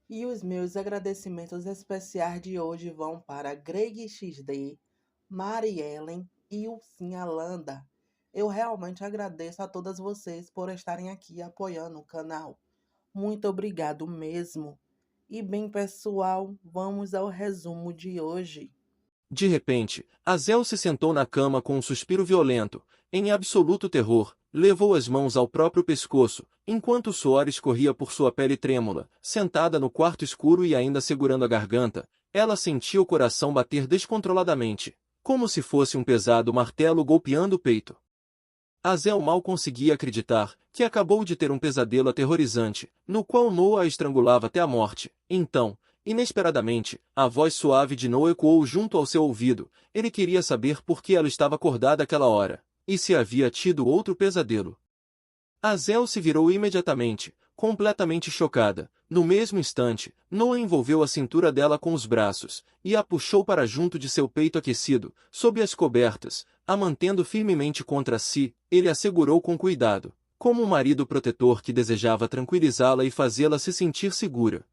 E os meus agradecimentos especiais de hoje vão para Greg XD, Mariellen e Ulcinha Landa. Eu realmente agradeço a todas vocês por estarem aqui apoiando o canal. Muito obrigado mesmo. E bem, pessoal, vamos ao resumo de hoje. De repente, Azel se sentou na cama com um suspiro violento, em absoluto terror, levou as mãos ao próprio pescoço, enquanto o suor escorria por sua pele trêmula, sentada no quarto escuro e ainda segurando a garganta, ela sentia o coração bater descontroladamente, como se fosse um pesado martelo golpeando o peito. Azel mal conseguia acreditar que acabou de ter um pesadelo aterrorizante, no qual Noah a estrangulava até a morte. Então, inesperadamente, a voz suave de Noah ecoou junto ao seu ouvido. Ele queria saber por que ela estava acordada àquela hora, e se havia tido outro pesadelo. Azel se virou imediatamente, completamente chocada. No mesmo instante, Noah envolveu a cintura dela com os braços, e a puxou para junto de seu peito aquecido, sob as cobertas, a mantendo firmemente contra si. Ele a segurou com cuidado, como um marido protetor que desejava tranquilizá-la e fazê-la se sentir segura.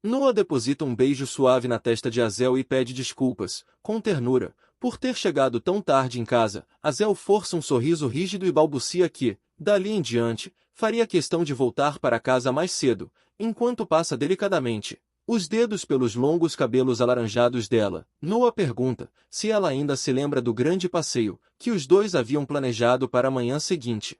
Noah deposita um beijo suave na testa de Azel e pede desculpas, com ternura, por ter chegado tão tarde em casa. Azel força um sorriso rígido e balbucia que, dali em diante, faria questão de voltar para casa mais cedo, enquanto passa delicadamente os dedos pelos longos cabelos alaranjados dela. Noah pergunta se ela ainda se lembra do grande passeio que os dois haviam planejado para a manhã seguinte.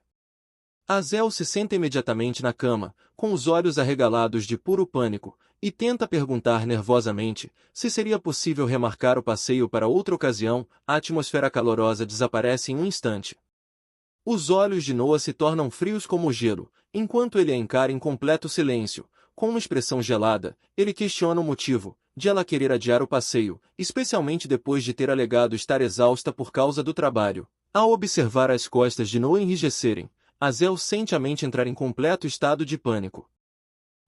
Azel se senta imediatamente na cama, com os olhos arregalados de puro pânico, e tenta perguntar nervosamente se seria possível remarcar o passeio para outra ocasião. A atmosfera calorosa desaparece em um instante. Os olhos de Noah se tornam frios como gelo, enquanto ele a encara em completo silêncio. Com uma expressão gelada, ele questiona o motivo de ela querer adiar o passeio, especialmente depois de ter alegado estar exausta por causa do trabalho. Ao observar as costas de Noah enrijecerem, Azel sente a mente entrar em completo estado de pânico.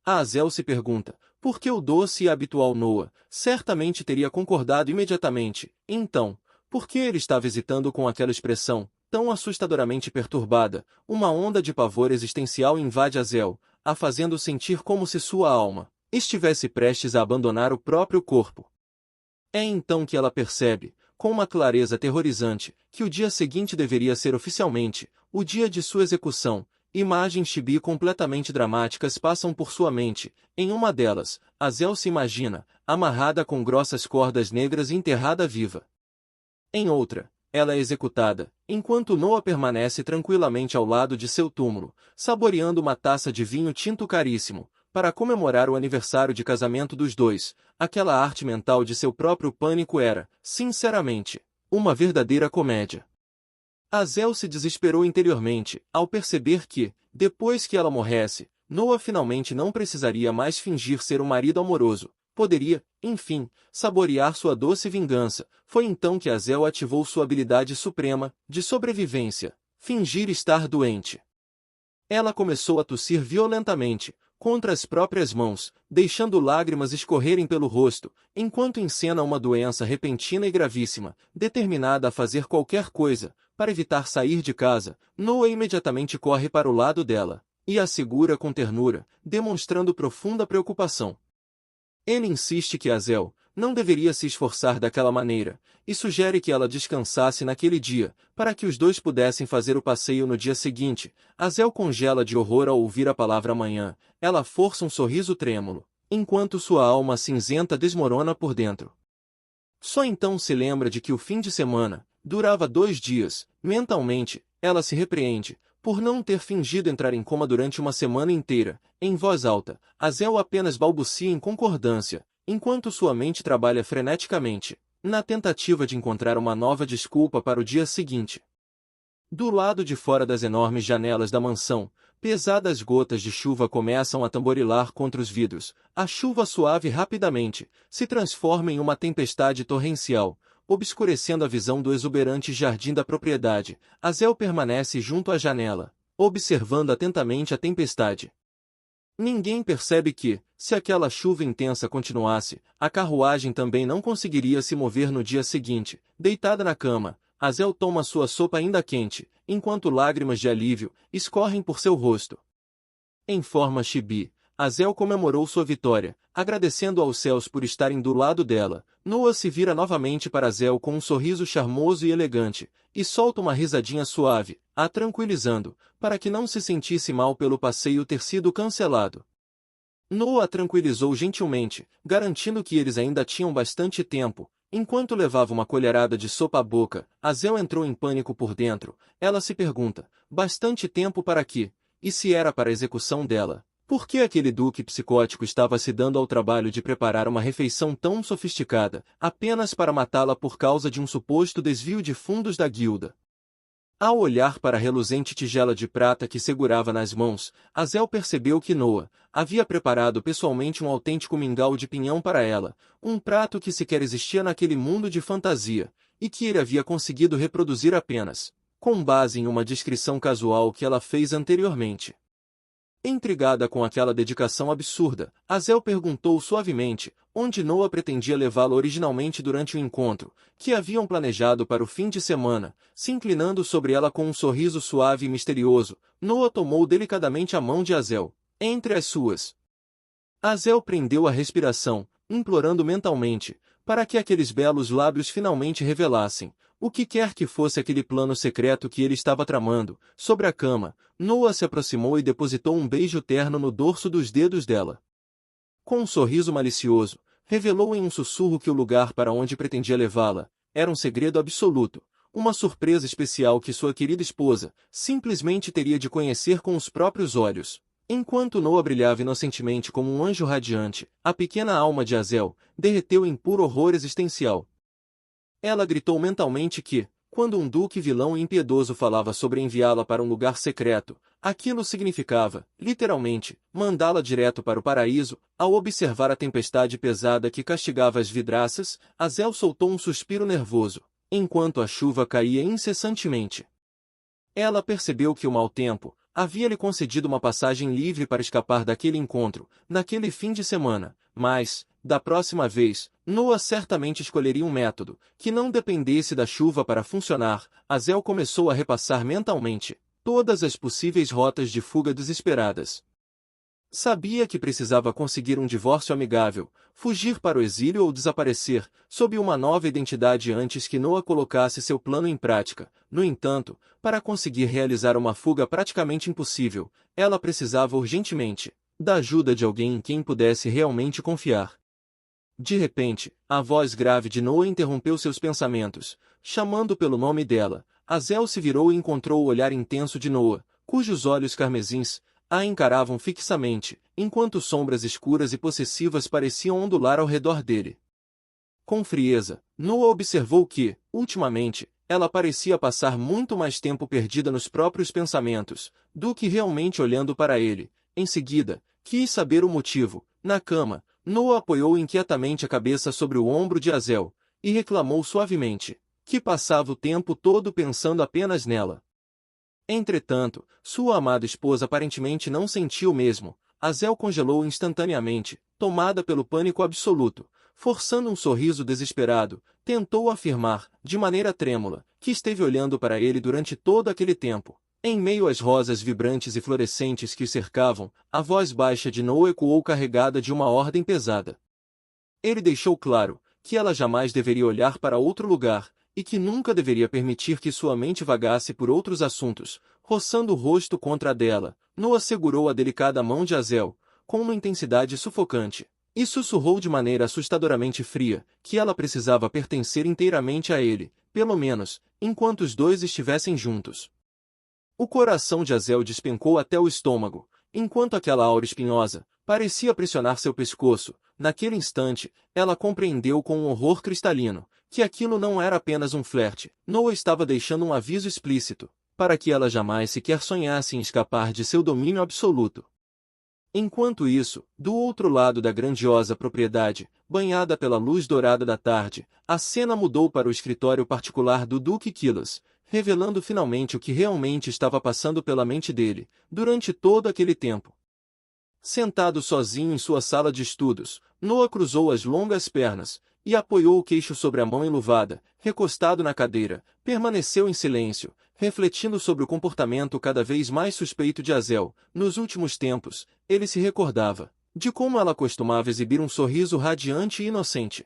A Azel se pergunta por que o doce e habitual Noah certamente teria concordado imediatamente. Então, por que ele estava hesitando com aquela expressão tão assustadoramente perturbada? Uma onda de pavor existencial invade Azel, a fazendo sentir como se sua alma estivesse prestes a abandonar o próprio corpo. É então que ela percebe, com uma clareza aterrorizante, que o dia seguinte deveria ser oficialmente o dia de sua execução. Imagens chibi completamente dramáticas passam por sua mente. Em uma delas, Azel se imagina, amarrada com grossas cordas negras e enterrada viva. Em outra, ela é executada, enquanto Noah permanece tranquilamente ao lado de seu túmulo, saboreando uma taça de vinho tinto caríssimo, para comemorar o aniversário de casamento dos dois. Aquela arte mental de seu próprio pânico era, sinceramente, uma verdadeira comédia. Azel se desesperou interiormente, ao perceber que, depois que ela morresse, Noah finalmente não precisaria mais fingir ser um marido amoroso. Poderia, enfim, saborear sua doce vingança. Foi então que Azel ativou sua habilidade suprema, de sobrevivência, fingir estar doente. Ela começou a tossir violentamente, contra as próprias mãos, deixando lágrimas escorrerem pelo rosto, enquanto encena uma doença repentina e gravíssima. Determinada a fazer qualquer coisa, para evitar sair de casa, Noah imediatamente corre para o lado dela, e a segura com ternura, demonstrando profunda preocupação. Ele insiste que Azel não deveria se esforçar daquela maneira, e sugere que ela descansasse naquele dia, para que os dois pudessem fazer o passeio no dia seguinte. Azel congela de horror ao ouvir a palavra amanhã. Ela força um sorriso trêmulo, enquanto sua alma cinzenta desmorona por dentro. Só então se lembra de que o fim de semana durava 2 dias. Mentalmente, ela se repreende por não ter fingido entrar em coma durante uma semana inteira. Em voz alta, Azel apenas balbucia em concordância, enquanto sua mente trabalha freneticamente, na tentativa de encontrar uma nova desculpa para o dia seguinte. Do lado de fora das enormes janelas da mansão, pesadas gotas de chuva começam a tamborilar contra os vidros. A chuva suave rapidamente se transforma em uma tempestade torrencial, obscurecendo a visão do exuberante jardim da propriedade. Azel permanece junto à janela, observando atentamente a tempestade. Ninguém percebe que, se aquela chuva intensa continuasse, a carruagem também não conseguiria se mover no dia seguinte. Deitada na cama, Azel toma sua sopa ainda quente, enquanto lágrimas de alívio escorrem por seu rosto. Em forma chibi, Azel comemorou sua vitória, agradecendo aos céus por estarem do lado dela. Noah se vira novamente para Azel com um sorriso charmoso e elegante, e solta uma risadinha suave, a tranquilizando, para que não se sentisse mal pelo passeio ter sido cancelado. Noah a tranquilizou gentilmente, garantindo que eles ainda tinham bastante tempo. Enquanto levava uma colherada de sopa à boca, Azel entrou em pânico por dentro. Ela se pergunta, bastante tempo para quê? E se era para a execução dela? Por que aquele duque psicótico estava se dando ao trabalho de preparar uma refeição tão sofisticada, apenas para matá-la por causa de um suposto desvio de fundos da guilda? Ao olhar para a reluzente tigela de prata que segurava nas mãos, Azel percebeu que Noah havia preparado pessoalmente um autêntico mingau de pinhão para ela, um prato que sequer existia naquele mundo de fantasia, e que ele havia conseguido reproduzir apenas com base em uma descrição casual que ela fez anteriormente. Intrigada com aquela dedicação absurda, Azel perguntou suavemente onde Noah pretendia levá-la originalmente durante o encontro, que haviam planejado para o fim de semana. Se inclinando sobre ela com um sorriso suave e misterioso, Noah tomou delicadamente a mão de Azel, entre as suas. Azel prendeu a respiração, implorando mentalmente, para que aqueles belos lábios finalmente revelassem o que quer que fosse aquele plano secreto que ele estava tramando. Sobre a cama, Noah se aproximou e depositou um beijo terno no dorso dos dedos dela. Com um sorriso malicioso, revelou em um sussurro que o lugar para onde pretendia levá-la era um segredo absoluto, uma surpresa especial que sua querida esposa simplesmente teria de conhecer com os próprios olhos. Enquanto Noah brilhava inocentemente como um anjo radiante, a pequena alma de Azel derreteu em puro horror existencial. Ela gritou mentalmente que, quando um duque vilão e impiedoso falava sobre enviá-la para um lugar secreto, aquilo significava, literalmente, mandá-la direto para o paraíso. Ao observar a tempestade pesada que castigava as vidraças, Azel soltou um suspiro nervoso, enquanto a chuva caía incessantemente. Ela percebeu que o mau tempo havia lhe concedido uma passagem livre para escapar daquele encontro, naquele fim de semana, mas, da próxima vez, Noah certamente escolheria um método que não dependesse da chuva para funcionar. Azel começou a repassar mentalmente todas as possíveis rotas de fuga desesperadas. Sabia que precisava conseguir um divórcio amigável, fugir para o exílio ou desaparecer, sob uma nova identidade antes que Noah colocasse seu plano em prática. No entanto, para conseguir realizar uma fuga praticamente impossível, ela precisava urgentemente da ajuda de alguém em quem pudesse realmente confiar. De repente, a voz grave de Noah interrompeu seus pensamentos, chamando pelo nome dela. Azel se virou e encontrou o olhar intenso de Noah, cujos olhos carmesins a encaravam fixamente, enquanto sombras escuras e possessivas pareciam ondular ao redor dele. Com frieza, Noah observou que, ultimamente, ela parecia passar muito mais tempo perdida nos próprios pensamentos, do que realmente olhando para ele. Em seguida, quis saber o motivo. Na cama, Noah apoiou inquietamente a cabeça sobre o ombro de Azel, e reclamou suavemente que passava o tempo todo pensando apenas nela. Entretanto, sua amada esposa aparentemente não sentiu o mesmo. Azel congelou instantaneamente, tomada pelo pânico absoluto. Forçando um sorriso desesperado, tentou afirmar, de maneira trêmula, que esteve olhando para ele durante todo aquele tempo. Em meio às rosas vibrantes e florescentes que o cercavam, a voz baixa de Noah ecoou carregada de uma ordem pesada. Ele deixou claro que ela jamais deveria olhar para outro lugar, e que nunca deveria permitir que sua mente vagasse por outros assuntos. Roçando o rosto contra a dela, Noah segurou a delicada mão de Azel, com uma intensidade sufocante, e sussurrou de maneira assustadoramente fria que ela precisava pertencer inteiramente a ele, pelo menos, enquanto os dois estivessem juntos. O coração de Azel despencou até o estômago, enquanto aquela aura espinhosa parecia pressionar seu pescoço. Naquele instante, ela compreendeu com um horror cristalino que aquilo não era apenas um flerte. Noah estava deixando um aviso explícito, para que ela jamais sequer sonhasse em escapar de seu domínio absoluto. Enquanto isso, do outro lado da grandiosa propriedade, banhada pela luz dourada da tarde, a cena mudou para o escritório particular do Duque Quilas, revelando finalmente o que realmente estava passando pela mente dele, durante todo aquele tempo. Sentado sozinho em sua sala de estudos, Noah cruzou as longas pernas, e apoiou o queixo sobre a mão enluvada. Recostado na cadeira, permaneceu em silêncio, refletindo sobre o comportamento cada vez mais suspeito de Azel. Nos últimos tempos, ele se recordava de como ela costumava exibir um sorriso radiante e inocente.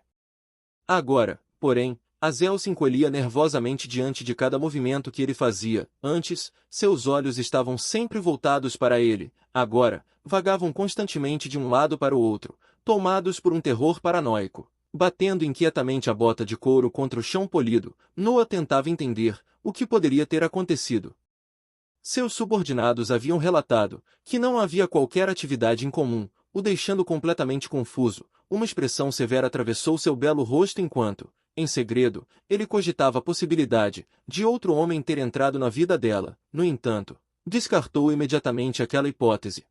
Agora, porém, Azel se encolhia nervosamente diante de cada movimento que ele fazia. Antes, seus olhos estavam sempre voltados para ele. Agora, vagavam constantemente de um lado para o outro, tomados por um terror paranoico. Batendo inquietamente a bota de couro contra o chão polido, Noah tentava entender o que poderia ter acontecido. Seus subordinados haviam relatado que não havia qualquer atividade em comum, o deixando completamente confuso. Uma expressão severa atravessou seu belo rosto enquanto, em segredo, ele cogitava a possibilidade de outro homem ter entrado na vida dela. No entanto, descartou imediatamente aquela hipótese.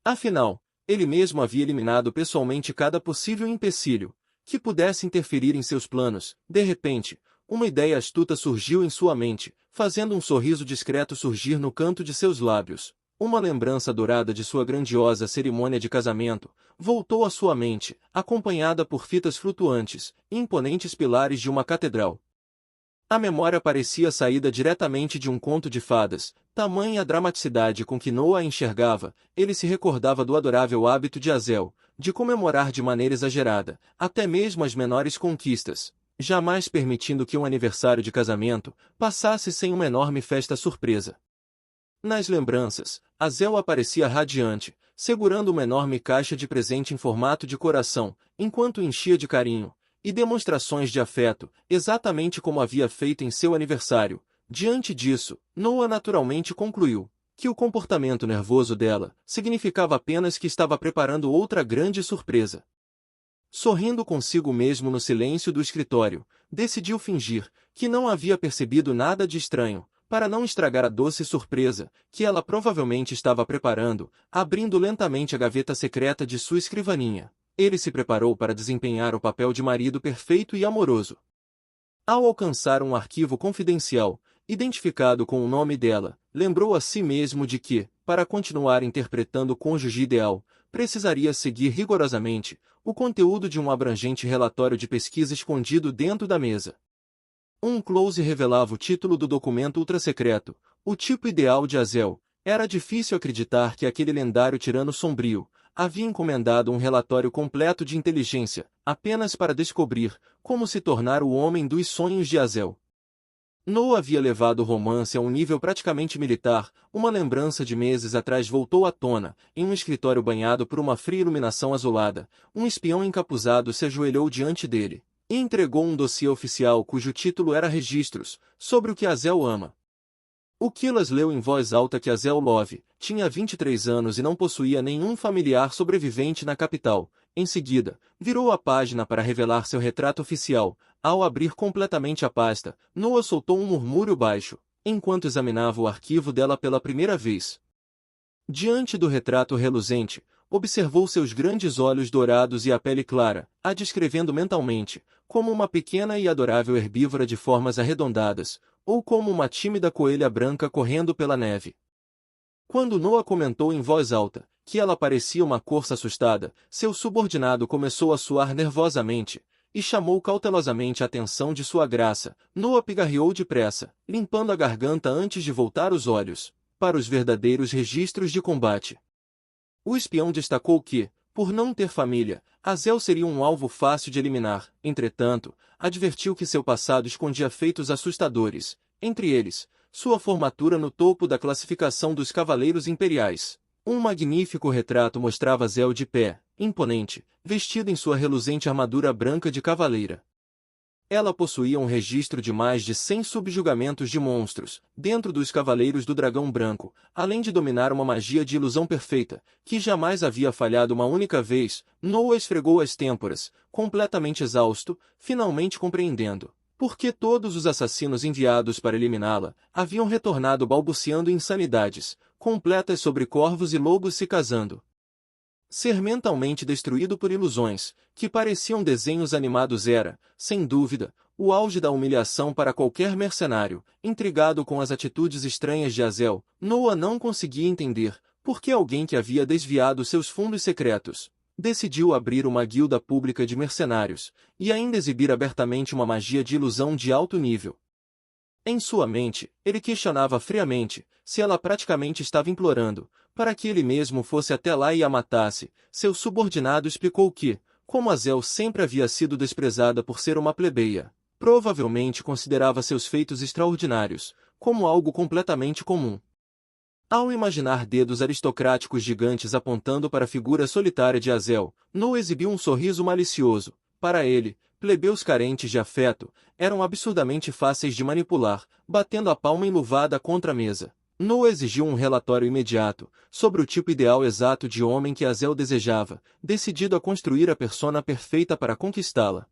Afinal, ele mesmo havia eliminado pessoalmente cada possível empecilho que pudesse interferir em seus planos. De repente, uma ideia astuta surgiu em sua mente, fazendo um sorriso discreto surgir no canto de seus lábios. Uma lembrança dourada de sua grandiosa cerimônia de casamento voltou à sua mente, acompanhada por fitas flutuantes e imponentes pilares de uma catedral. A memória parecia saída diretamente de um conto de fadas, tamanha a dramaticidade com que Noah a enxergava. Ele se recordava do adorável hábito de Azel, de comemorar de maneira exagerada, até mesmo as menores conquistas, jamais permitindo que um aniversário de casamento passasse sem uma enorme festa surpresa. Nas lembranças, Azel aparecia radiante, segurando uma enorme caixa de presente em formato de coração, enquanto enchia de carinho e demonstrações de afeto, exatamente como havia feito em seu aniversário. Diante disso, Noah naturalmente concluiu que o comportamento nervoso dela significava apenas que estava preparando outra grande surpresa. Sorrindo consigo mesmo no silêncio do escritório, decidiu fingir que não havia percebido nada de estranho, para não estragar a doce surpresa que ela provavelmente estava preparando. Abrindo lentamente a gaveta secreta de sua escrivaninha, ele se preparou para desempenhar o papel de marido perfeito e amoroso. Ao alcançar um arquivo confidencial, identificado com o nome dela, lembrou a si mesmo de que, para continuar interpretando o cônjuge ideal, precisaria seguir rigorosamente o conteúdo de um abrangente relatório de pesquisa escondido dentro da mesa. Um close revelava o título do documento ultrasecreto, o tipo ideal de Azel. Era difícil acreditar que aquele lendário tirano sombrio havia encomendado um relatório completo de inteligência, apenas para descobrir como se tornar o homem dos sonhos de Azel. Noah havia levado o romance a um nível praticamente militar. Uma lembrança de meses atrás voltou à tona. Em um escritório banhado por uma fria iluminação azulada, um espião encapuzado se ajoelhou diante dele e entregou um dossiê oficial cujo título era Registros sobre o que Azel ama. O Quilas leu em voz alta que Azel Love tinha 23 anos e não possuía nenhum familiar sobrevivente na capital. Em seguida, virou a página para revelar seu retrato oficial. Ao abrir completamente a pasta, Noah soltou um murmúrio baixo, enquanto examinava o arquivo dela pela primeira vez. Diante do retrato reluzente, observou seus grandes olhos dourados e a pele clara, a descrevendo mentalmente, como uma pequena e adorável herbívora de formas arredondadas, ou como uma tímida coelha branca correndo pela neve. Quando Noah comentou em voz alta que ela parecia uma corça assustada, seu subordinado começou a suar nervosamente e chamou cautelosamente a atenção de sua graça. Noah pigarreou depressa, limpando a garganta antes de voltar os olhos para os verdadeiros registros de combate. O espião destacou que, por não ter família, Azel seria um alvo fácil de eliminar. Entretanto, advertiu que seu passado escondia feitos assustadores, entre eles, sua formatura no topo da classificação dos Cavaleiros Imperiais. Um magnífico retrato mostrava Azel de pé, imponente, vestida em sua reluzente armadura branca de cavaleira. Ela possuía um registro de mais de 100 subjugamentos de monstros, dentro dos Cavaleiros do Dragão Branco, além de dominar uma magia de ilusão perfeita, que jamais havia falhado uma única vez. Noah esfregou as têmporas, completamente exausto, finalmente compreendendo por que todos os assassinos enviados para eliminá-la haviam retornado balbuciando insanidades completas sobre corvos e lobos se casando. Ser mentalmente destruído por ilusões, que pareciam desenhos animados era, sem dúvida, o auge da humilhação para qualquer mercenário. Intrigado com as atitudes estranhas de Azel, Noah não conseguia entender por que alguém que havia desviado seus fundos secretos decidiu abrir uma guilda pública de mercenários, e ainda exibir abertamente uma magia de ilusão de alto nível. Em sua mente, ele questionava friamente se ela praticamente estava implorando para que ele mesmo fosse até lá e a matasse. Seu subordinado explicou que, como Azel sempre havia sido desprezada por ser uma plebeia, provavelmente considerava seus feitos extraordinários, como algo completamente comum. Ao imaginar dedos aristocráticos gigantes apontando para a figura solitária de Azel, Noah exibiu um sorriso malicioso. Para ele, plebeus carentes de afeto, eram absurdamente fáceis de manipular, batendo a palma enluvada contra a mesa. Noah exigiu um relatório imediato, sobre o tipo ideal exato de homem que Azel desejava, decidido a construir a persona perfeita para conquistá-la.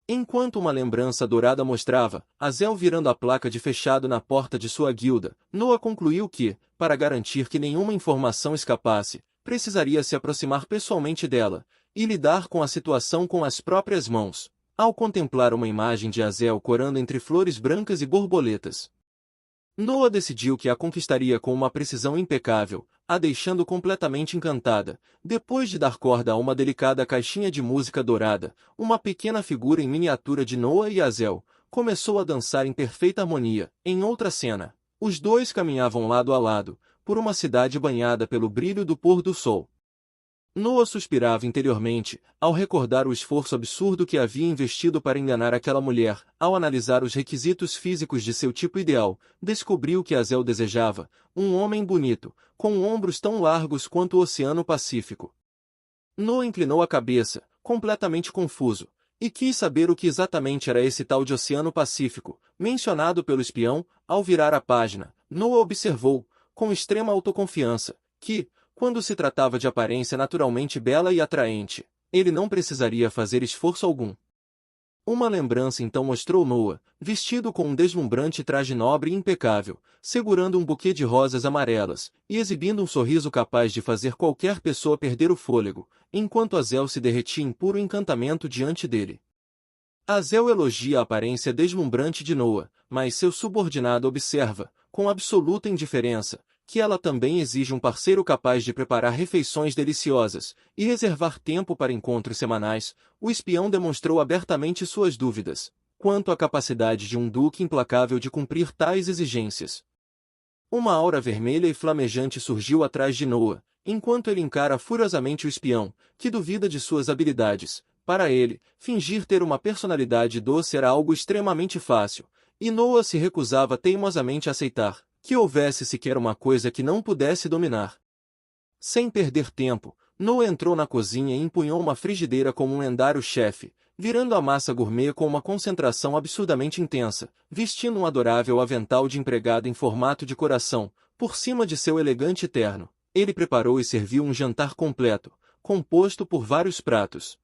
Enquanto uma lembrança dourada mostrava Azel virando a placa de fechado na porta de sua guilda, Noah concluiu que, para garantir que nenhuma informação escapasse, precisaria se aproximar pessoalmente dela e lidar com a situação com as próprias mãos. Ao contemplar uma imagem de Azel corando entre flores brancas e borboletas, Noah decidiu que a conquistaria com uma precisão impecável, a deixando completamente encantada. Depois de dar corda a uma delicada caixinha de música dourada, uma pequena figura em miniatura de Noah e Azel começou a dançar em perfeita harmonia. Em outra cena, os dois caminhavam lado a lado, por uma cidade banhada pelo brilho do pôr do sol. Noah suspirava interiormente, ao recordar o esforço absurdo que havia investido para enganar aquela mulher. Ao analisar os requisitos físicos de seu tipo ideal, descobriu que Azel desejava um homem bonito, com ombros tão largos quanto o Oceano Pacífico. Noah inclinou a cabeça, completamente confuso, e quis saber o que exatamente era esse tal de Oceano Pacífico, mencionado pelo espião. Ao virar a página, Noah observou, com extrema autoconfiança, que, quando se tratava de aparência naturalmente bela e atraente, ele não precisaria fazer esforço algum. Uma lembrança então mostrou Noah, vestido com um deslumbrante traje nobre e impecável, segurando um buquê de rosas amarelas, e exibindo um sorriso capaz de fazer qualquer pessoa perder o fôlego, enquanto Azel se derretia em puro encantamento diante dele. Azel elogia a aparência deslumbrante de Noah, mas seu subordinado observa, com absoluta indiferença, que ela também exige um parceiro capaz de preparar refeições deliciosas e reservar tempo para encontros semanais. O espião demonstrou abertamente suas dúvidas quanto à capacidade de um duque implacável de cumprir tais exigências. Uma aura vermelha e flamejante surgiu atrás de Noah, enquanto ele encara furiosamente o espião, que duvida de suas habilidades. Para ele, fingir ter uma personalidade doce era algo extremamente fácil, e Noah se recusava teimosamente a aceitar que houvesse sequer uma coisa que não pudesse dominar. Sem perder tempo, Noah entrou na cozinha e empunhou uma frigideira como um lendário chefe, virando a massa gourmet com uma concentração absurdamente intensa, vestindo um adorável avental de empregada em formato de coração, por cima de seu elegante terno. Ele preparou e serviu um jantar completo, composto por vários pratos.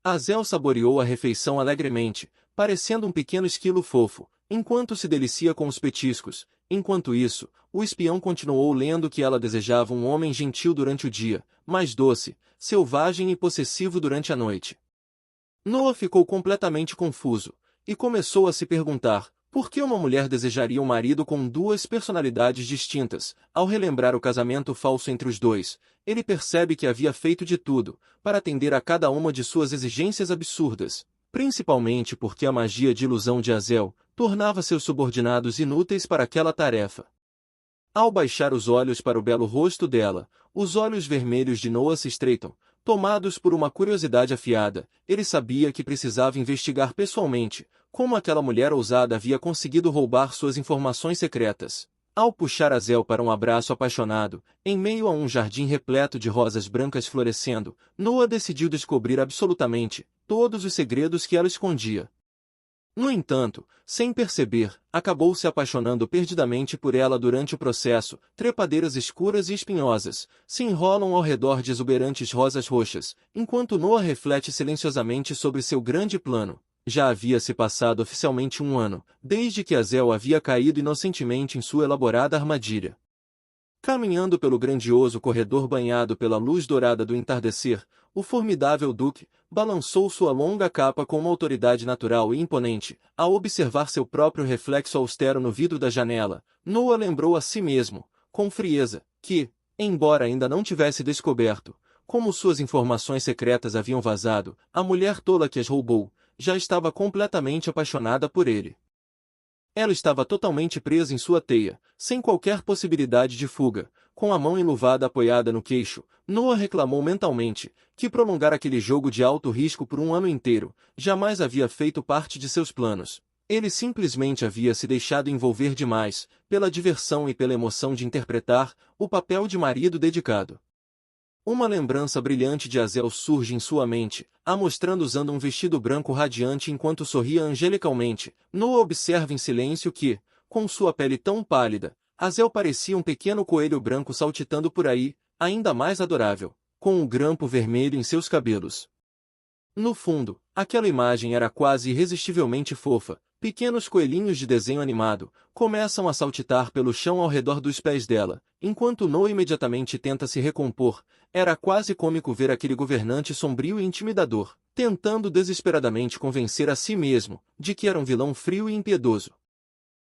Azel saboreou a refeição alegremente, parecendo um pequeno esquilo fofo, enquanto se delicia com os petiscos. Enquanto isso, o espião continuou lendo que ela desejava um homem gentil durante o dia, mas doce, selvagem e possessivo durante a noite. Noah ficou completamente confuso, e começou a se perguntar por que uma mulher desejaria um marido com duas personalidades distintas. Ao relembrar o casamento falso entre os dois, ele percebe que havia feito de tudo para atender a cada uma de suas exigências absurdas, principalmente porque a magia de ilusão de Azel tornava seus subordinados inúteis para aquela tarefa. Ao baixar os olhos para o belo rosto dela, os olhos vermelhos de Noah se estreitam. Tomados por uma curiosidade afiada, ele sabia que precisava investigar pessoalmente como aquela mulher ousada havia conseguido roubar suas informações secretas. Ao puxar Azel para um abraço apaixonado, em meio a um jardim repleto de rosas brancas florescendo, Noah decidiu descobrir absolutamente todos os segredos que ela escondia. No entanto, sem perceber, acabou se apaixonando perdidamente por ela durante o processo. Trepadeiras escuras e espinhosas se enrolam ao redor de exuberantes rosas roxas, enquanto Noah reflete silenciosamente sobre seu grande plano. Já havia se passado oficialmente 1 ano, desde que Azel havia caído inocentemente em sua elaborada armadilha. Caminhando pelo grandioso corredor banhado pela luz dourada do entardecer, o formidável duque balançou sua longa capa com uma autoridade natural e imponente. Ao observar seu próprio reflexo austero no vidro da janela, Noah lembrou a si mesmo, com frieza, que, embora ainda não tivesse descoberto como suas informações secretas haviam vazado, a mulher tola que as roubou já estava completamente apaixonada por ele. Ela estava totalmente presa em sua teia, sem qualquer possibilidade de fuga. Com a mão enluvada apoiada no queixo, Noah reclamou mentalmente que prolongar aquele jogo de alto risco por um ano inteiro jamais havia feito parte de seus planos. Ele simplesmente havia se deixado envolver demais, pela diversão e pela emoção de interpretar o papel de marido dedicado. Uma lembrança brilhante de Azel surge em sua mente, a mostrando usando um vestido branco radiante enquanto sorria angelicalmente. Noah observa em silêncio que, com sua pele tão pálida, Azel parecia um pequeno coelho branco saltitando por aí, ainda mais adorável, com um grampo vermelho em seus cabelos. No fundo, aquela imagem era quase irresistivelmente fofa. Pequenos coelhinhos de desenho animado começam a saltitar pelo chão ao redor dos pés dela, enquanto Noah imediatamente tenta se recompor. Era quase cômico ver aquele governante sombrio e intimidador, tentando desesperadamente convencer a si mesmo de que era um vilão frio e impiedoso.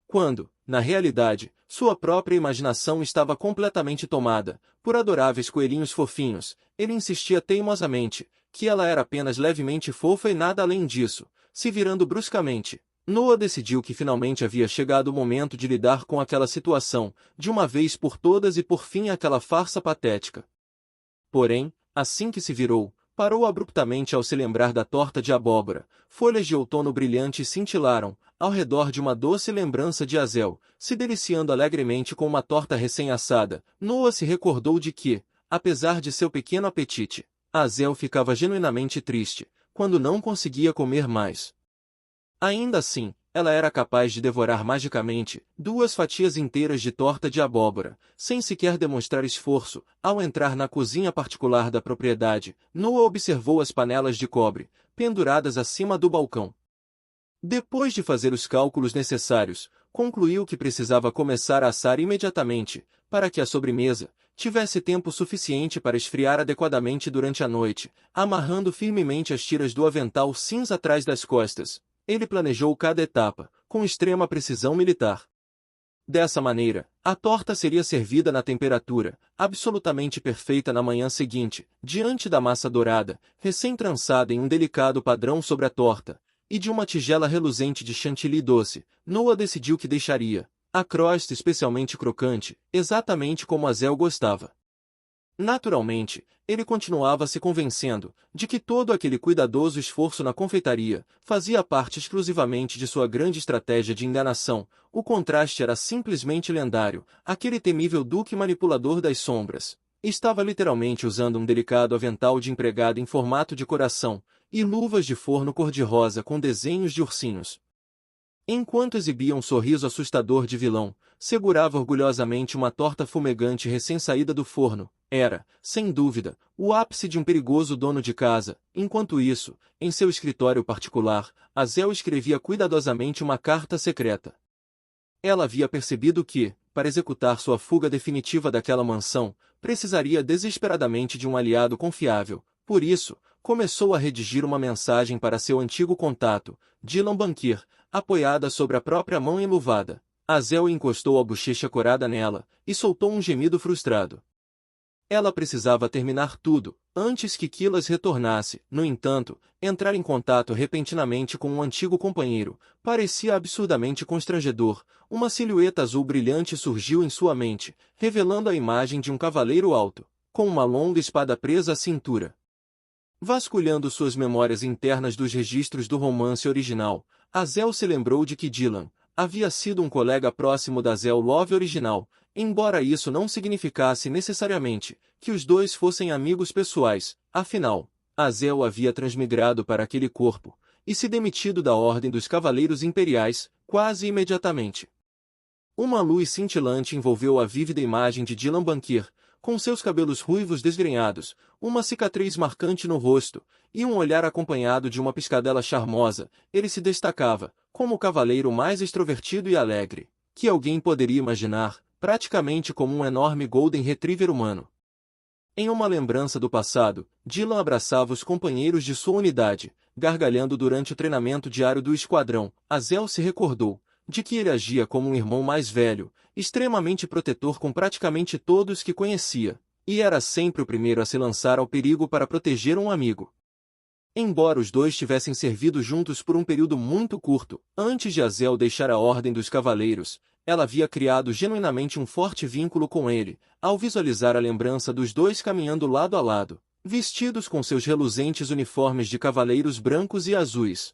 Quando, na realidade, sua própria imaginação estava completamente tomada por adoráveis coelhinhos fofinhos, ele insistia teimosamente que ela era apenas levemente fofa e nada além disso. Se virando bruscamente, Noah decidiu que finalmente havia chegado o momento de lidar com aquela situação, de uma vez por todas e por fim aquela farsa patética. Porém, assim que se virou, parou abruptamente ao se lembrar da torta de abóbora. Folhas de outono brilhantes cintilaram, ao redor de uma doce lembrança de Azel, se deliciando alegremente com uma torta recém-assada. Noah se recordou de que, apesar de seu pequeno apetite, Azel ficava genuinamente triste, quando não conseguia comer mais. Ainda assim, ela era capaz de devorar magicamente 2 fatias inteiras de torta de abóbora, sem sequer demonstrar esforço. Ao entrar na cozinha particular da propriedade, Noah observou as panelas de cobre, penduradas acima do balcão. Depois de fazer os cálculos necessários, concluiu que precisava começar a assar imediatamente, para que a sobremesa tivesse tempo suficiente para esfriar adequadamente durante a noite. Amarrando firmemente as tiras do avental cinza atrás das costas, ele planejou cada etapa, com extrema precisão militar. Dessa maneira, a torta seria servida na temperatura absolutamente perfeita na manhã seguinte, diante da massa dourada, recém-trançada em um delicado padrão sobre a torta, e de uma tigela reluzente de chantilly doce. Noah decidiu que deixaria a crosta especialmente crocante, exatamente como Azel gostava. Naturalmente, ele continuava se convencendo de que todo aquele cuidadoso esforço na confeitaria fazia parte exclusivamente de sua grande estratégia de enganação. O contraste era simplesmente lendário. Aquele temível duque manipulador das sombras estava literalmente usando um delicado avental de empregada em formato de coração e luvas de forno cor-de-rosa com desenhos de ursinhos. Enquanto exibia um sorriso assustador de vilão, segurava orgulhosamente uma torta fumegante recém-saída do forno. Era, sem dúvida, o ápice de um perigoso dono de casa. Enquanto isso, em seu escritório particular, Azel escrevia cuidadosamente uma carta secreta. Ela havia percebido que, para executar sua fuga definitiva daquela mansão, precisaria desesperadamente de um aliado confiável. Por isso, começou a redigir uma mensagem para seu antigo contato, Dylan Bankier, apoiada sobre a própria mão enluvada. Azel encostou a bochecha corada nela, e soltou um gemido frustrado. Ela precisava terminar tudo, antes que Kilas retornasse. No entanto, entrar em contato repentinamente com um antigo companheiro parecia absurdamente constrangedor. Uma silhueta azul brilhante surgiu em sua mente, revelando a imagem de um cavaleiro alto, com uma longa espada presa à cintura. Vasculhando suas memórias internas dos registros do romance original, Azel se lembrou de que Dylan havia sido um colega próximo da Azel Love original, embora isso não significasse necessariamente que os dois fossem amigos pessoais. Afinal, Azel havia transmigrado para aquele corpo e se demitido da Ordem dos Cavaleiros Imperiais quase imediatamente. Uma luz cintilante envolveu a vívida imagem de Dylan Bankier, com seus cabelos ruivos desgrenhados, uma cicatriz marcante no rosto, e um olhar acompanhado de uma piscadela charmosa. Ele se destacava como o cavaleiro mais extrovertido e alegre que alguém poderia imaginar, praticamente como um enorme Golden Retriever humano. Em uma lembrança do passado, Dylan abraçava os companheiros de sua unidade, gargalhando durante o treinamento diário do esquadrão. Azel se recordou de que ele agia como um irmão mais velho, extremamente protetor com praticamente todos que conhecia, e era sempre o primeiro a se lançar ao perigo para proteger um amigo. Embora os dois tivessem servido juntos por um período muito curto, antes de Azel deixar a Ordem dos Cavaleiros, ela havia criado genuinamente um forte vínculo com ele, ao visualizar a lembrança dos dois caminhando lado a lado, vestidos com seus reluzentes uniformes de cavaleiros brancos e azuis.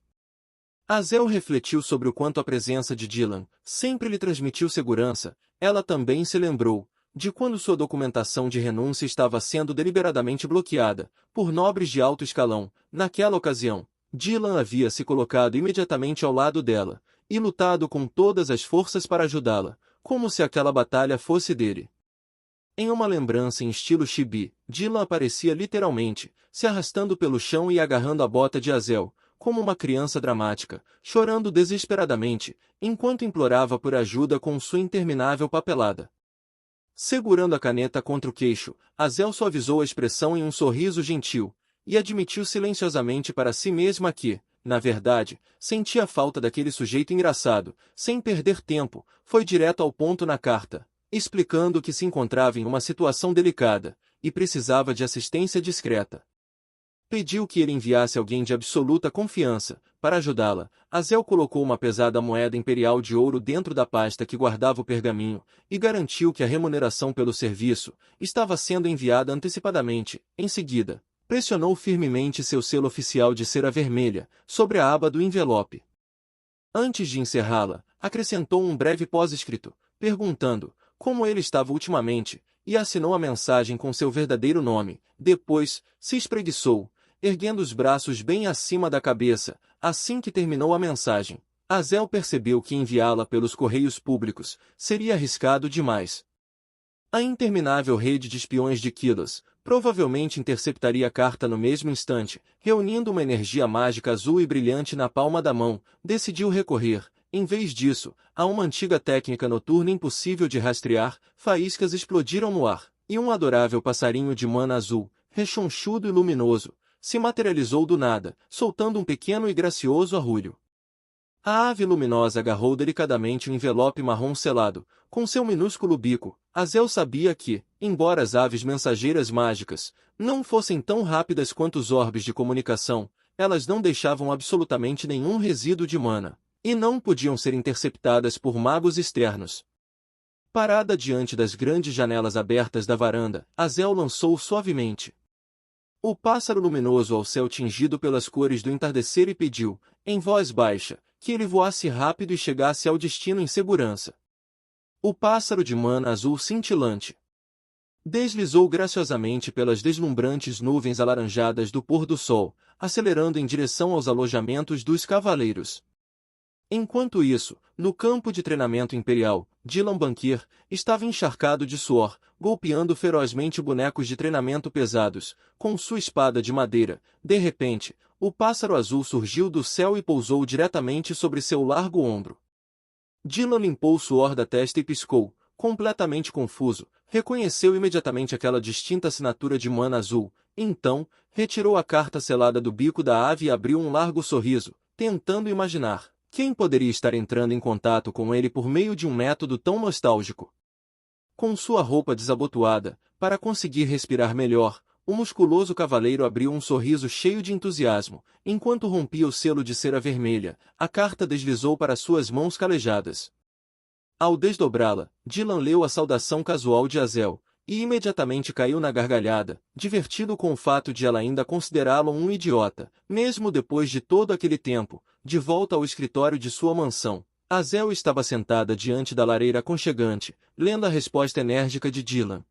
Azel refletiu sobre o quanto a presença de Dylan sempre lhe transmitiu segurança. Ela também se lembrou de quando sua documentação de renúncia estava sendo deliberadamente bloqueada por nobres de alto escalão. Naquela ocasião, Dylan havia se colocado imediatamente ao lado dela e lutado com todas as forças para ajudá-la, como se aquela batalha fosse dele. Em uma lembrança em estilo chibi, Dylan aparecia literalmente, se arrastando pelo chão e agarrando a bota de Azel, como uma criança dramática, chorando desesperadamente, enquanto implorava por ajuda com sua interminável papelada. Segurando a caneta contra o queixo, Azel suavizou a expressão em um sorriso gentil, e admitiu silenciosamente para si mesma que, na verdade, sentia falta daquele sujeito engraçado. Sem perder tempo, foi direto ao ponto na carta, explicando que se encontrava em uma situação delicada, e precisava de assistência discreta. Pediu que ele enviasse alguém de absoluta confiança, para ajudá-la. Azel colocou uma pesada moeda imperial de ouro dentro da pasta que guardava o pergaminho, e garantiu que a remuneração pelo serviço estava sendo enviada antecipadamente. Em seguida, pressionou firmemente seu selo oficial de cera vermelha, sobre a aba do envelope. Antes de encerrá-la, acrescentou um breve pós-escrito, perguntando como ele estava ultimamente, e assinou a mensagem com seu verdadeiro nome. Depois, se espreguiçou, erguendo os braços bem acima da cabeça. Assim que terminou a mensagem, Azel percebeu que enviá-la pelos correios públicos seria arriscado demais. A interminável rede de espiões de Kilos provavelmente interceptaria a carta no mesmo instante. Reunindo uma energia mágica azul e brilhante na palma da mão, decidiu recorrer, em vez disso, a uma antiga técnica noturna impossível de rastrear. Faíscas explodiram no ar, e um adorável passarinho de mana azul, rechonchudo e luminoso, se materializou do nada, soltando um pequeno e gracioso arrulho. A ave luminosa agarrou delicadamente o envelope marrom selado, com seu minúsculo bico. Azel sabia que, embora as aves mensageiras mágicas não fossem tão rápidas quanto os orbes de comunicação, elas não deixavam absolutamente nenhum resíduo de mana, e não podiam ser interceptadas por magos externos. Parada diante das grandes janelas abertas da varanda, Azel lançou suavemente o pássaro luminoso ao céu tingido pelas cores do entardecer e pediu, em voz baixa, que ele voasse rápido e chegasse ao destino em segurança. O pássaro de mana azul cintilante deslizou graciosamente pelas deslumbrantes nuvens alaranjadas do pôr do sol, acelerando em direção aos alojamentos dos cavaleiros. Enquanto isso, no campo de treinamento imperial, Dylan Banquer estava encharcado de suor, golpeando ferozmente bonecos de treinamento pesados, com sua espada de madeira. De repente, o pássaro azul surgiu do céu e pousou diretamente sobre seu largo ombro. Dylan limpou o suor da testa e piscou, completamente confuso. Reconheceu imediatamente aquela distinta assinatura de mana azul. Então, retirou a carta selada do bico da ave e abriu um largo sorriso, tentando imaginar quem poderia estar entrando em contato com ele por meio de um método tão nostálgico. Com sua roupa desabotoada, para conseguir respirar melhor, o musculoso cavaleiro abriu um sorriso cheio de entusiasmo. Enquanto rompia o selo de cera vermelha, a carta deslizou para suas mãos calejadas. Ao desdobrá-la, Dylan leu a saudação casual de Azel, e imediatamente caiu na gargalhada, divertido com o fato de ela ainda considerá-lo um idiota, mesmo depois de todo aquele tempo. De volta ao escritório de sua mansão, Azel estava sentada diante da lareira aconchegante, lendo a resposta enérgica de Dylan.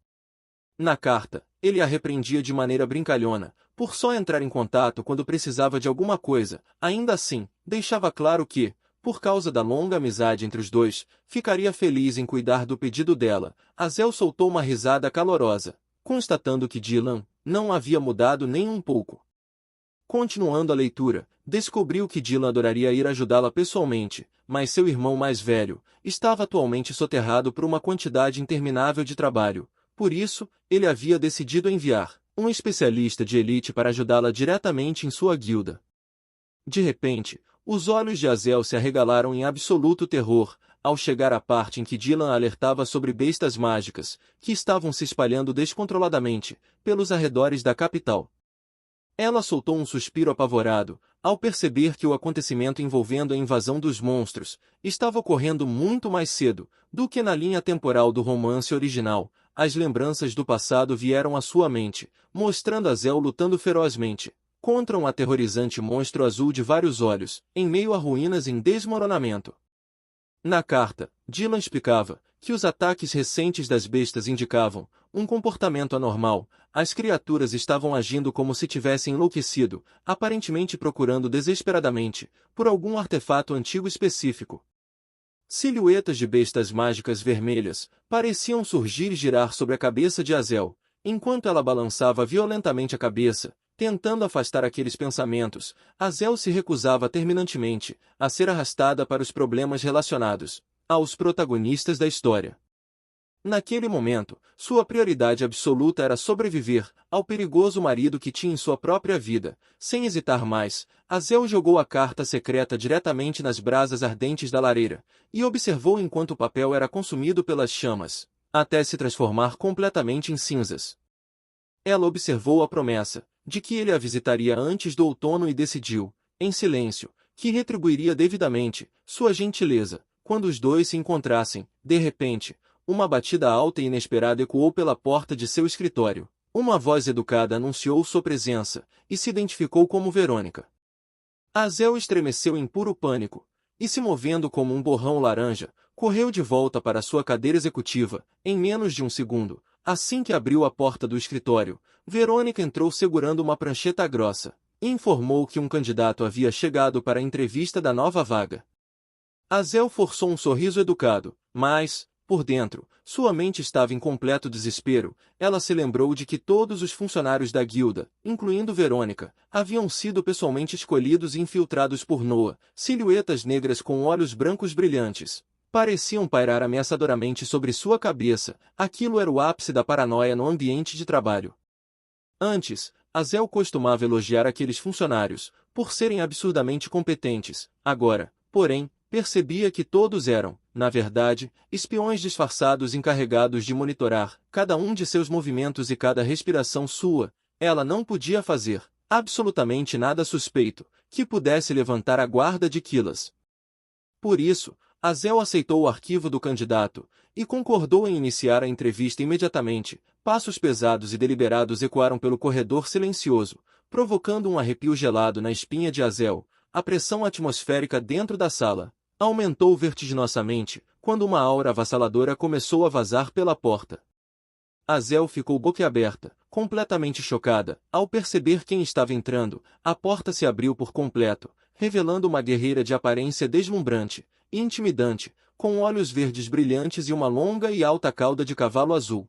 Na carta, ele a repreendia de maneira brincalhona, por só entrar em contato quando precisava de alguma coisa. Ainda assim, deixava claro que, por causa da longa amizade entre os dois, ficaria feliz em cuidar do pedido dela. Azel soltou uma risada calorosa, constatando que Dylan não havia mudado nem um pouco. Continuando a leitura, descobriu que Dylan adoraria ir ajudá-la pessoalmente, mas seu irmão mais velho estava atualmente soterrado por uma quantidade interminável de trabalho. Por isso, ele havia decidido enviar um especialista de elite para ajudá-la diretamente em sua guilda. De repente, os olhos de Azel se arregalaram em absoluto terror, ao chegar à parte em que Dylan alertava sobre bestas mágicas, que estavam se espalhando descontroladamente pelos arredores da capital. Ela soltou um suspiro apavorado, ao perceber que o acontecimento envolvendo a invasão dos monstros estava ocorrendo muito mais cedo do que na linha temporal do romance original. As lembranças do passado vieram à sua mente, mostrando Azel lutando ferozmente contra um aterrorizante monstro azul de vários olhos, em meio a ruínas em desmoronamento. Na carta, Dylan explicava que os ataques recentes das bestas indicavam um comportamento anormal. As criaturas estavam agindo como se tivessem enlouquecido, aparentemente procurando desesperadamente por algum artefato antigo específico. Silhuetas de bestas mágicas vermelhas pareciam surgir e girar sobre a cabeça de Azel, enquanto ela balançava violentamente a cabeça, tentando afastar aqueles pensamentos. Azel se recusava terminantemente a ser arrastada para os problemas relacionados aos protagonistas da história. Naquele momento, sua prioridade absoluta era sobreviver ao perigoso marido que tinha em sua própria vida. Sem hesitar mais, Azel jogou a carta secreta diretamente nas brasas ardentes da lareira e observou enquanto o papel era consumido pelas chamas, até se transformar completamente em cinzas. Ela observou a promessa de que ele a visitaria antes do outono e decidiu, em silêncio, que retribuiria devidamente sua gentileza quando os dois se encontrassem. De repente, uma batida alta e inesperada ecoou pela porta de seu escritório. Uma voz educada anunciou sua presença e se identificou como Verônica. Azel estremeceu em puro pânico e, se movendo como um borrão laranja, correu de volta para sua cadeira executiva. Em menos de um segundo, assim que abriu a porta do escritório, Verônica entrou segurando uma prancheta grossa e informou que um candidato havia chegado para a entrevista da nova vaga. Azel forçou um sorriso educado, mas, por dentro, sua mente estava em completo desespero. Ela se lembrou de que todos os funcionários da guilda, incluindo Verônica, haviam sido pessoalmente escolhidos e infiltrados por Noah. Silhuetas negras com olhos brancos brilhantes pareciam pairar ameaçadoramente sobre sua cabeça. Aquilo era o ápice da paranoia no ambiente de trabalho. Antes, Azel costumava elogiar aqueles funcionários por serem absurdamente competentes. Agora, porém, percebia que todos eram, na verdade, espiões disfarçados encarregados de monitorar cada um de seus movimentos e cada respiração sua. Ela não podia fazer absolutamente nada suspeito que pudesse levantar a guarda de Quilas. Por isso, Azel aceitou o arquivo do candidato e concordou em iniciar a entrevista imediatamente. Passos pesados e deliberados ecoaram pelo corredor silencioso, provocando um arrepio gelado na espinha de Azel. A pressão atmosférica dentro da sala aumentou vertiginosamente quando uma aura avassaladora começou a vazar pela porta. Azel ficou boquiaberta, completamente chocada, ao perceber quem estava entrando. A porta se abriu por completo, revelando uma guerreira de aparência deslumbrante e intimidante, com olhos verdes brilhantes e uma longa e alta cauda de cavalo azul.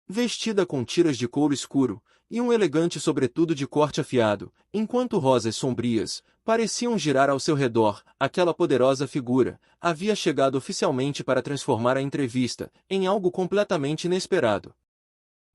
Vestida com tiras de couro escuro e um elegante sobretudo de corte afiado, enquanto rosas sombrias pareciam girar ao seu redor, aquela poderosa figura havia chegado oficialmente para transformar a entrevista em algo completamente inesperado.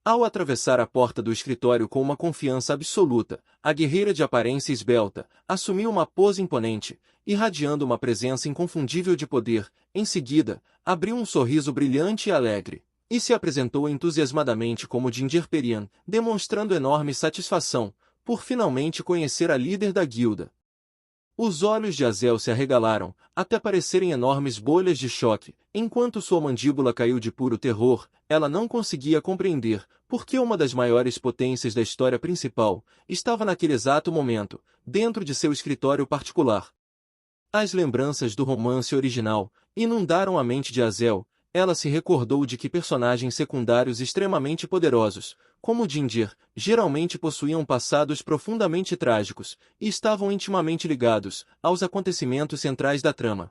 Ao atravessar a porta do escritório com uma confiança absoluta, a guerreira de aparência esbelta assumiu uma pose imponente, irradiando uma presença inconfundível de poder. Em seguida, abriu um sorriso brilhante e alegre e se apresentou entusiasmadamente como Ginger Perian, demonstrando enorme satisfação por finalmente conhecer a líder da guilda. Os olhos de Azel se arregalaram, até parecerem enormes bolhas de choque. Enquanto sua mandíbula caiu de puro terror, ela não conseguia compreender por que uma das maiores potências da história principal estava naquele exato momento, dentro de seu escritório particular. As lembranças do romance original inundaram a mente de Azel. Ela se recordou de que personagens secundários extremamente poderosos, como Ginger, geralmente possuíam passados profundamente trágicos e estavam intimamente ligados aos acontecimentos centrais da trama.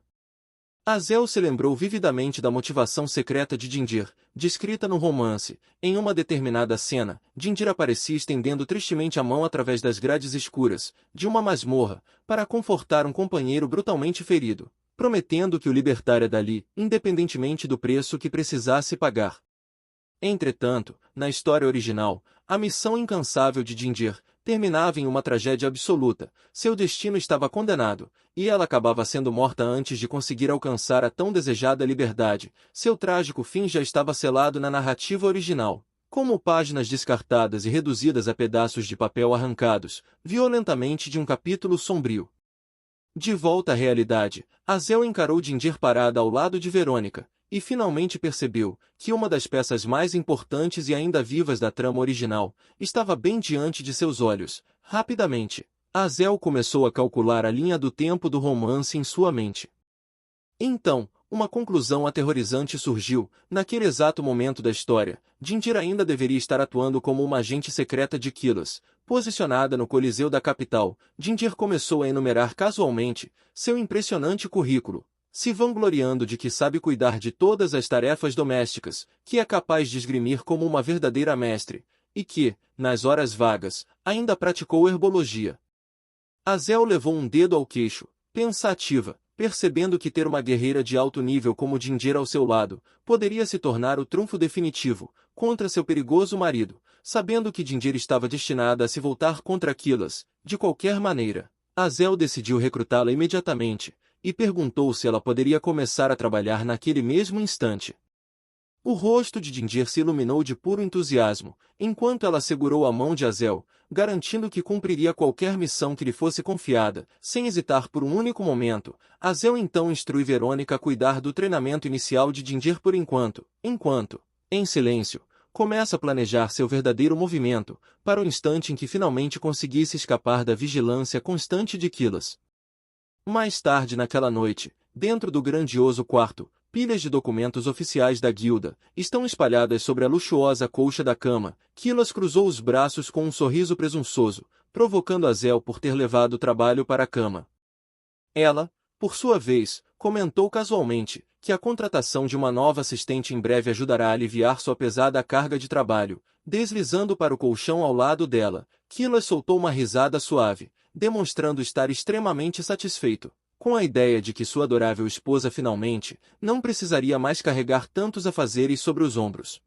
Azel se lembrou vividamente da motivação secreta de Ginger, descrita no romance. Em uma determinada cena, Ginger aparecia estendendo tristemente a mão através das grades escuras de uma masmorra para confortar um companheiro brutalmente ferido, prometendo que o libertaria dali, independentemente do preço que precisasse pagar. Entretanto, na história original, a missão incansável de Ginger terminava em uma tragédia absoluta. Seu destino estava condenado, e ela acabava sendo morta antes de conseguir alcançar a tão desejada liberdade. Seu trágico fim já estava selado na narrativa original, como páginas descartadas e reduzidas a pedaços de papel arrancados, violentamente de um capítulo sombrio. De volta à realidade, Azel encarou Ginger parada ao lado de Verônica, e finalmente percebeu que uma das peças mais importantes e ainda vivas da trama original estava bem diante de seus olhos. Rapidamente, Azel começou a calcular a linha do tempo do romance em sua mente. Então, uma conclusão aterrorizante surgiu. Naquele exato momento da história, Ginger ainda deveria estar atuando como uma agente secreta de Quilas. Posicionada no Coliseu da capital, Ginger começou a enumerar casualmente seu impressionante currículo, se vangloriando de que sabe cuidar de todas as tarefas domésticas, que é capaz de esgrimir como uma verdadeira mestre, e que, nas horas vagas, ainda praticou herbologia. Azel levou um dedo ao queixo, pensativa, percebendo que ter uma guerreira de alto nível como Ginger ao seu lado poderia se tornar o trunfo definitivo contra seu perigoso marido. Sabendo que Ginger estava destinada a se voltar contra Quilas, de qualquer maneira, Azel decidiu recrutá-la imediatamente, e perguntou se ela poderia começar a trabalhar naquele mesmo instante. O rosto de Ginger se iluminou de puro entusiasmo, enquanto ela segurou a mão de Azel, garantindo que cumpriria qualquer missão que lhe fosse confiada. Sem hesitar por um único momento, Azel então instrui Verônica a cuidar do treinamento inicial de Ginger por enquanto, em silêncio, começa a planejar seu verdadeiro movimento, para o instante em que finalmente conseguisse escapar da vigilância constante de Quilas. Mais tarde naquela noite, dentro do grandioso quarto, pilhas de documentos oficiais da guilda estão espalhadas sobre a luxuosa colcha da cama. Quilas cruzou os braços com um sorriso presunçoso, provocando Azel por ter levado o trabalho para a cama. Ela, por sua vez, comentou casualmente que a contratação de uma nova assistente em breve ajudará a aliviar sua pesada carga de trabalho. Deslizando para o colchão ao lado dela, Quilas soltou uma risada suave, demonstrando estar extremamente satisfeito com a ideia de que sua adorável esposa finalmente não precisaria mais carregar tantos afazeres sobre os ombros.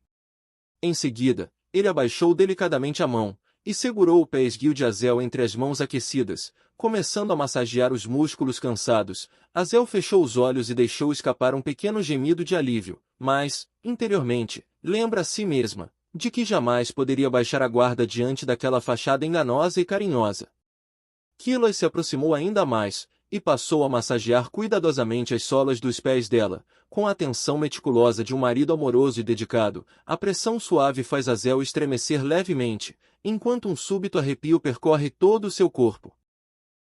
Em seguida, ele abaixou delicadamente a mão e segurou o pé esguio de Azel entre as mãos aquecidas, começando a massagear os músculos cansados. Azel fechou os olhos e deixou escapar um pequeno gemido de alívio, mas, interiormente, lembra a si mesma de que jamais poderia baixar a guarda diante daquela fachada enganosa e carinhosa. Quilas se aproximou ainda mais e passou a massagear cuidadosamente as solas dos pés dela, com a atenção meticulosa de um marido amoroso e dedicado. A pressão suave faz Azel estremecer levemente, enquanto um súbito arrepio percorre todo o seu corpo.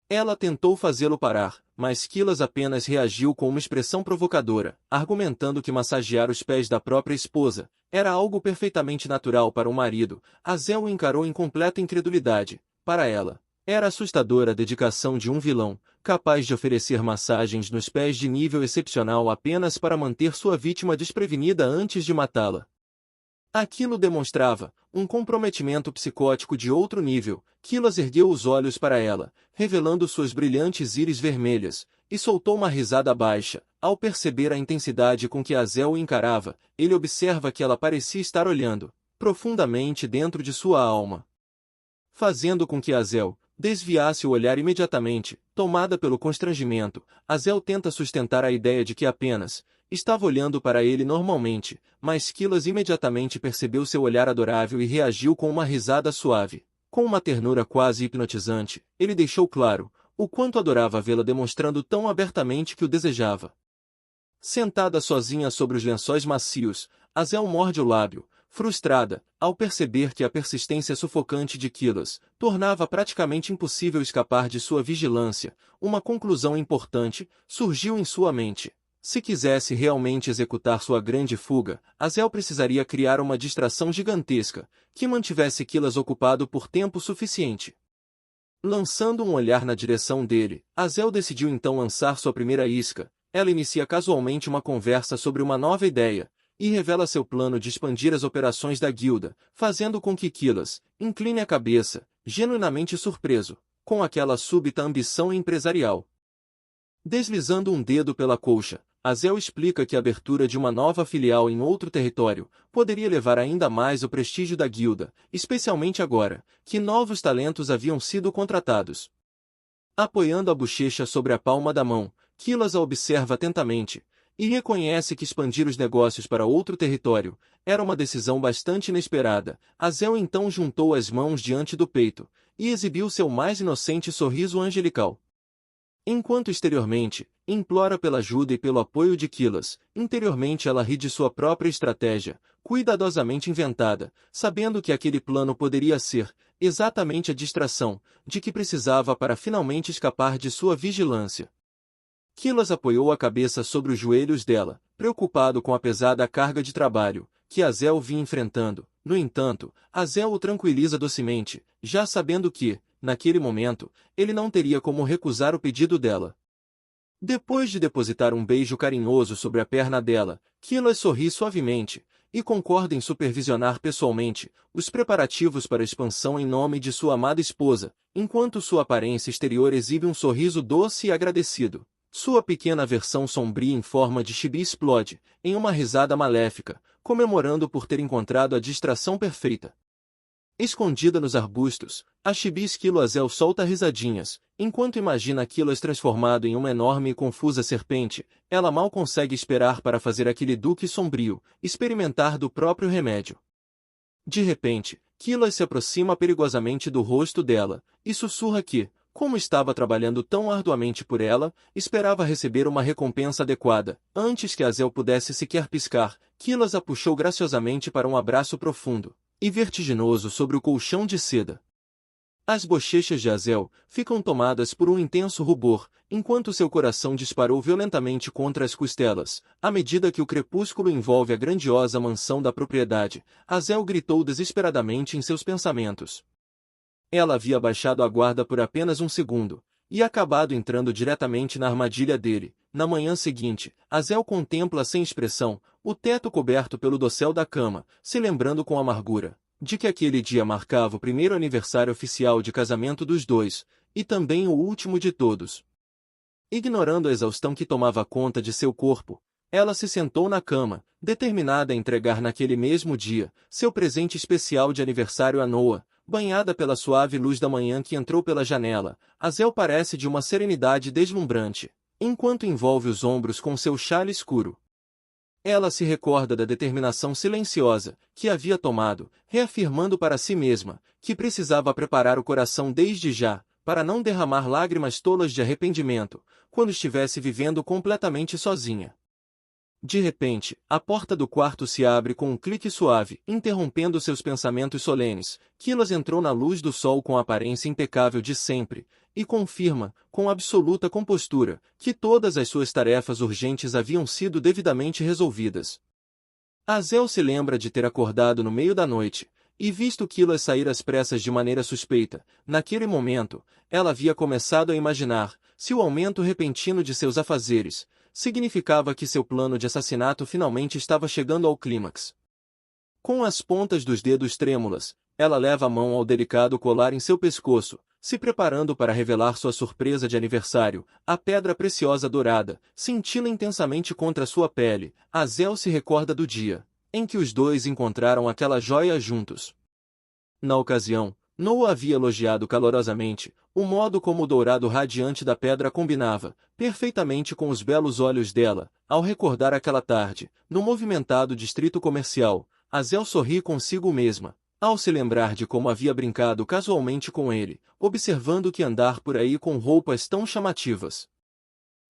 Ela tentou fazê-lo parar, mas Quilas apenas reagiu com uma expressão provocadora, argumentando que massagear os pés da própria esposa era algo perfeitamente natural para um marido. Azel o encarou em completa incredulidade. Para ela, era assustadora a dedicação de um vilão, capaz de oferecer massagens nos pés de nível excepcional apenas para manter sua vítima desprevenida antes de matá-la. Aquilo demonstrava um comprometimento psicótico de outro nível. Quilas ergueu os olhos para ela, revelando suas brilhantes íris vermelhas, e soltou uma risada baixa. Ao perceber a intensidade com que Azel o encarava, ele observa que ela parecia estar olhando profundamente dentro de sua alma, fazendo com que Azel desviasse o olhar imediatamente. Tomada pelo constrangimento, Azel tenta sustentar a ideia de que apenas estava olhando para ele normalmente, mas Quilas imediatamente percebeu seu olhar adorável e reagiu com uma risada suave. Com uma ternura quase hipnotizante, ele deixou claro o quanto adorava vê-la demonstrando tão abertamente que o desejava. Sentada sozinha sobre os lençóis macios, Azel morde o lábio, frustrada, ao perceber que a persistência sufocante de Quilas tornava praticamente impossível escapar de sua vigilância. Uma conclusão importante surgiu em sua mente. Se quisesse realmente executar sua grande fuga, Azel precisaria criar uma distração gigantesca, que mantivesse Quilas ocupado por tempo suficiente. Lançando um olhar na direção dele, Azel decidiu então lançar sua primeira isca. Ela inicia casualmente uma conversa sobre uma nova ideia, e revela seu plano de expandir as operações da guilda, fazendo com que Quilas incline a cabeça, genuinamente surpreso, com aquela súbita ambição empresarial. Deslizando um dedo pela colcha, Azel explica que a abertura de uma nova filial em outro território poderia elevar ainda mais o prestígio da guilda, especialmente agora que novos talentos haviam sido contratados. Apoiando a bochecha sobre a palma da mão, Quilas a observa atentamente, e reconhece que expandir os negócios para outro território era uma decisão bastante inesperada. Azel então juntou as mãos diante do peito e exibiu seu mais inocente sorriso angelical. Enquanto exteriormente, implora pela ajuda e pelo apoio de Quilas, interiormente ela ri de sua própria estratégia, cuidadosamente inventada, sabendo que aquele plano poderia ser, exatamente a distração, de que precisava para finalmente escapar de sua vigilância. Quilas apoiou a cabeça sobre os joelhos dela, preocupado com a pesada carga de trabalho que Azel vinha enfrentando. No entanto, Azel o tranquiliza docemente, já sabendo que, naquele momento, ele não teria como recusar o pedido dela. Depois de depositar um beijo carinhoso sobre a perna dela, Quilas sorri suavemente e concorda em supervisionar pessoalmente os preparativos para a expansão em nome de sua amada esposa, enquanto sua aparência exterior exibe um sorriso doce e agradecido. Sua pequena versão sombria em forma de chibi explode, em uma risada maléfica, comemorando por ter encontrado a distração perfeita. Escondida nos arbustos, a chibi esquilo Azel solta risadinhas, enquanto imagina Quilas transformado em uma enorme e confusa serpente. Ela mal consegue esperar para fazer aquele duque sombrio experimentar do próprio remédio. De repente, Quilas se aproxima perigosamente do rosto dela, e sussurra que, como estava trabalhando tão arduamente por ela, esperava receber uma recompensa adequada. Antes que Azel pudesse sequer piscar, Quilas a puxou graciosamente para um abraço profundo e vertiginoso sobre o colchão de seda. As bochechas de Azel ficam tomadas por um intenso rubor, enquanto seu coração disparou violentamente contra as costelas. À medida que o crepúsculo envolve a grandiosa mansão da propriedade, Azel gritou desesperadamente em seus pensamentos. Ela havia baixado a guarda por apenas um segundo, e acabado entrando diretamente na armadilha dele. Na manhã seguinte, Azel contempla sem expressão o teto coberto pelo dossel da cama, se lembrando com amargura de que aquele dia marcava o primeiro aniversário oficial de casamento dos dois, e também o último de todos. Ignorando a exaustão que tomava conta de seu corpo, ela se sentou na cama, determinada a entregar naquele mesmo dia seu presente especial de aniversário a Noah. Banhada pela suave luz da manhã que entrou pela janela, Azel parece de uma serenidade deslumbrante, enquanto envolve os ombros com seu chale escuro. Ela se recorda da determinação silenciosa que havia tomado, reafirmando para si mesma que precisava preparar o coração desde já, para não derramar lágrimas tolas de arrependimento, quando estivesse vivendo completamente sozinha. De repente, a porta do quarto se abre com um clique suave, interrompendo seus pensamentos solenes. Quilas entrou na luz do sol com a aparência impecável de sempre, e confirma, com absoluta compostura, que todas as suas tarefas urgentes haviam sido devidamente resolvidas. Azel se lembra de ter acordado no meio da noite, e visto Quilas sair às pressas de maneira suspeita. Naquele momento, ela havia começado a imaginar se o aumento repentino de seus afazeres significava que seu plano de assassinato finalmente estava chegando ao clímax. Com as pontas dos dedos trêmulas, ela leva a mão ao delicado colar em seu pescoço, se preparando para revelar sua surpresa de aniversário. A pedra preciosa dourada cintila intensamente contra sua pele. Azel se recorda do dia em que os dois encontraram aquela joia juntos. Na ocasião, Noah havia elogiado calorosamente o modo como o dourado radiante da pedra combinava perfeitamente com os belos olhos dela. Ao recordar aquela tarde, no movimentado distrito comercial, Azel sorri consigo mesma, ao se lembrar de como havia brincado casualmente com ele, observando que andar por aí com roupas tão chamativas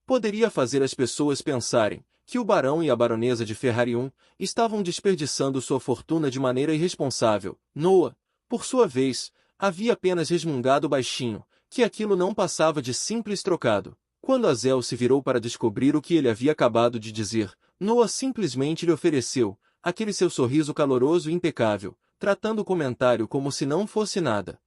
poderia fazer as pessoas pensarem que o barão e a baronesa de Ferrarium estavam desperdiçando sua fortuna de maneira irresponsável. Noah, por sua vez, havia apenas resmungado baixinho que aquilo não passava de simples trocado. Quando Azel se virou para descobrir o que ele havia acabado de dizer, Noah simplesmente lhe ofereceu aquele seu sorriso caloroso e impecável, tratando o comentário como se não fosse nada.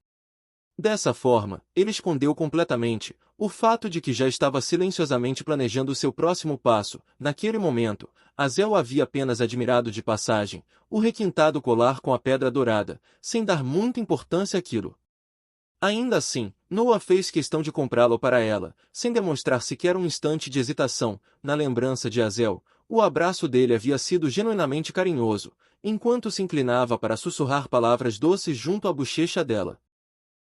Dessa forma, ele escondeu completamente o fato de que já estava silenciosamente planejando seu próximo passo. Naquele momento, Azel havia apenas admirado de passagem o requintado colar com a pedra dourada, sem dar muita importância àquilo. Ainda assim, Noah fez questão de comprá-lo para ela, sem demonstrar sequer um instante de hesitação. Na lembrança de Azel, o abraço dele havia sido genuinamente carinhoso, enquanto se inclinava para sussurrar palavras doces junto à bochecha dela.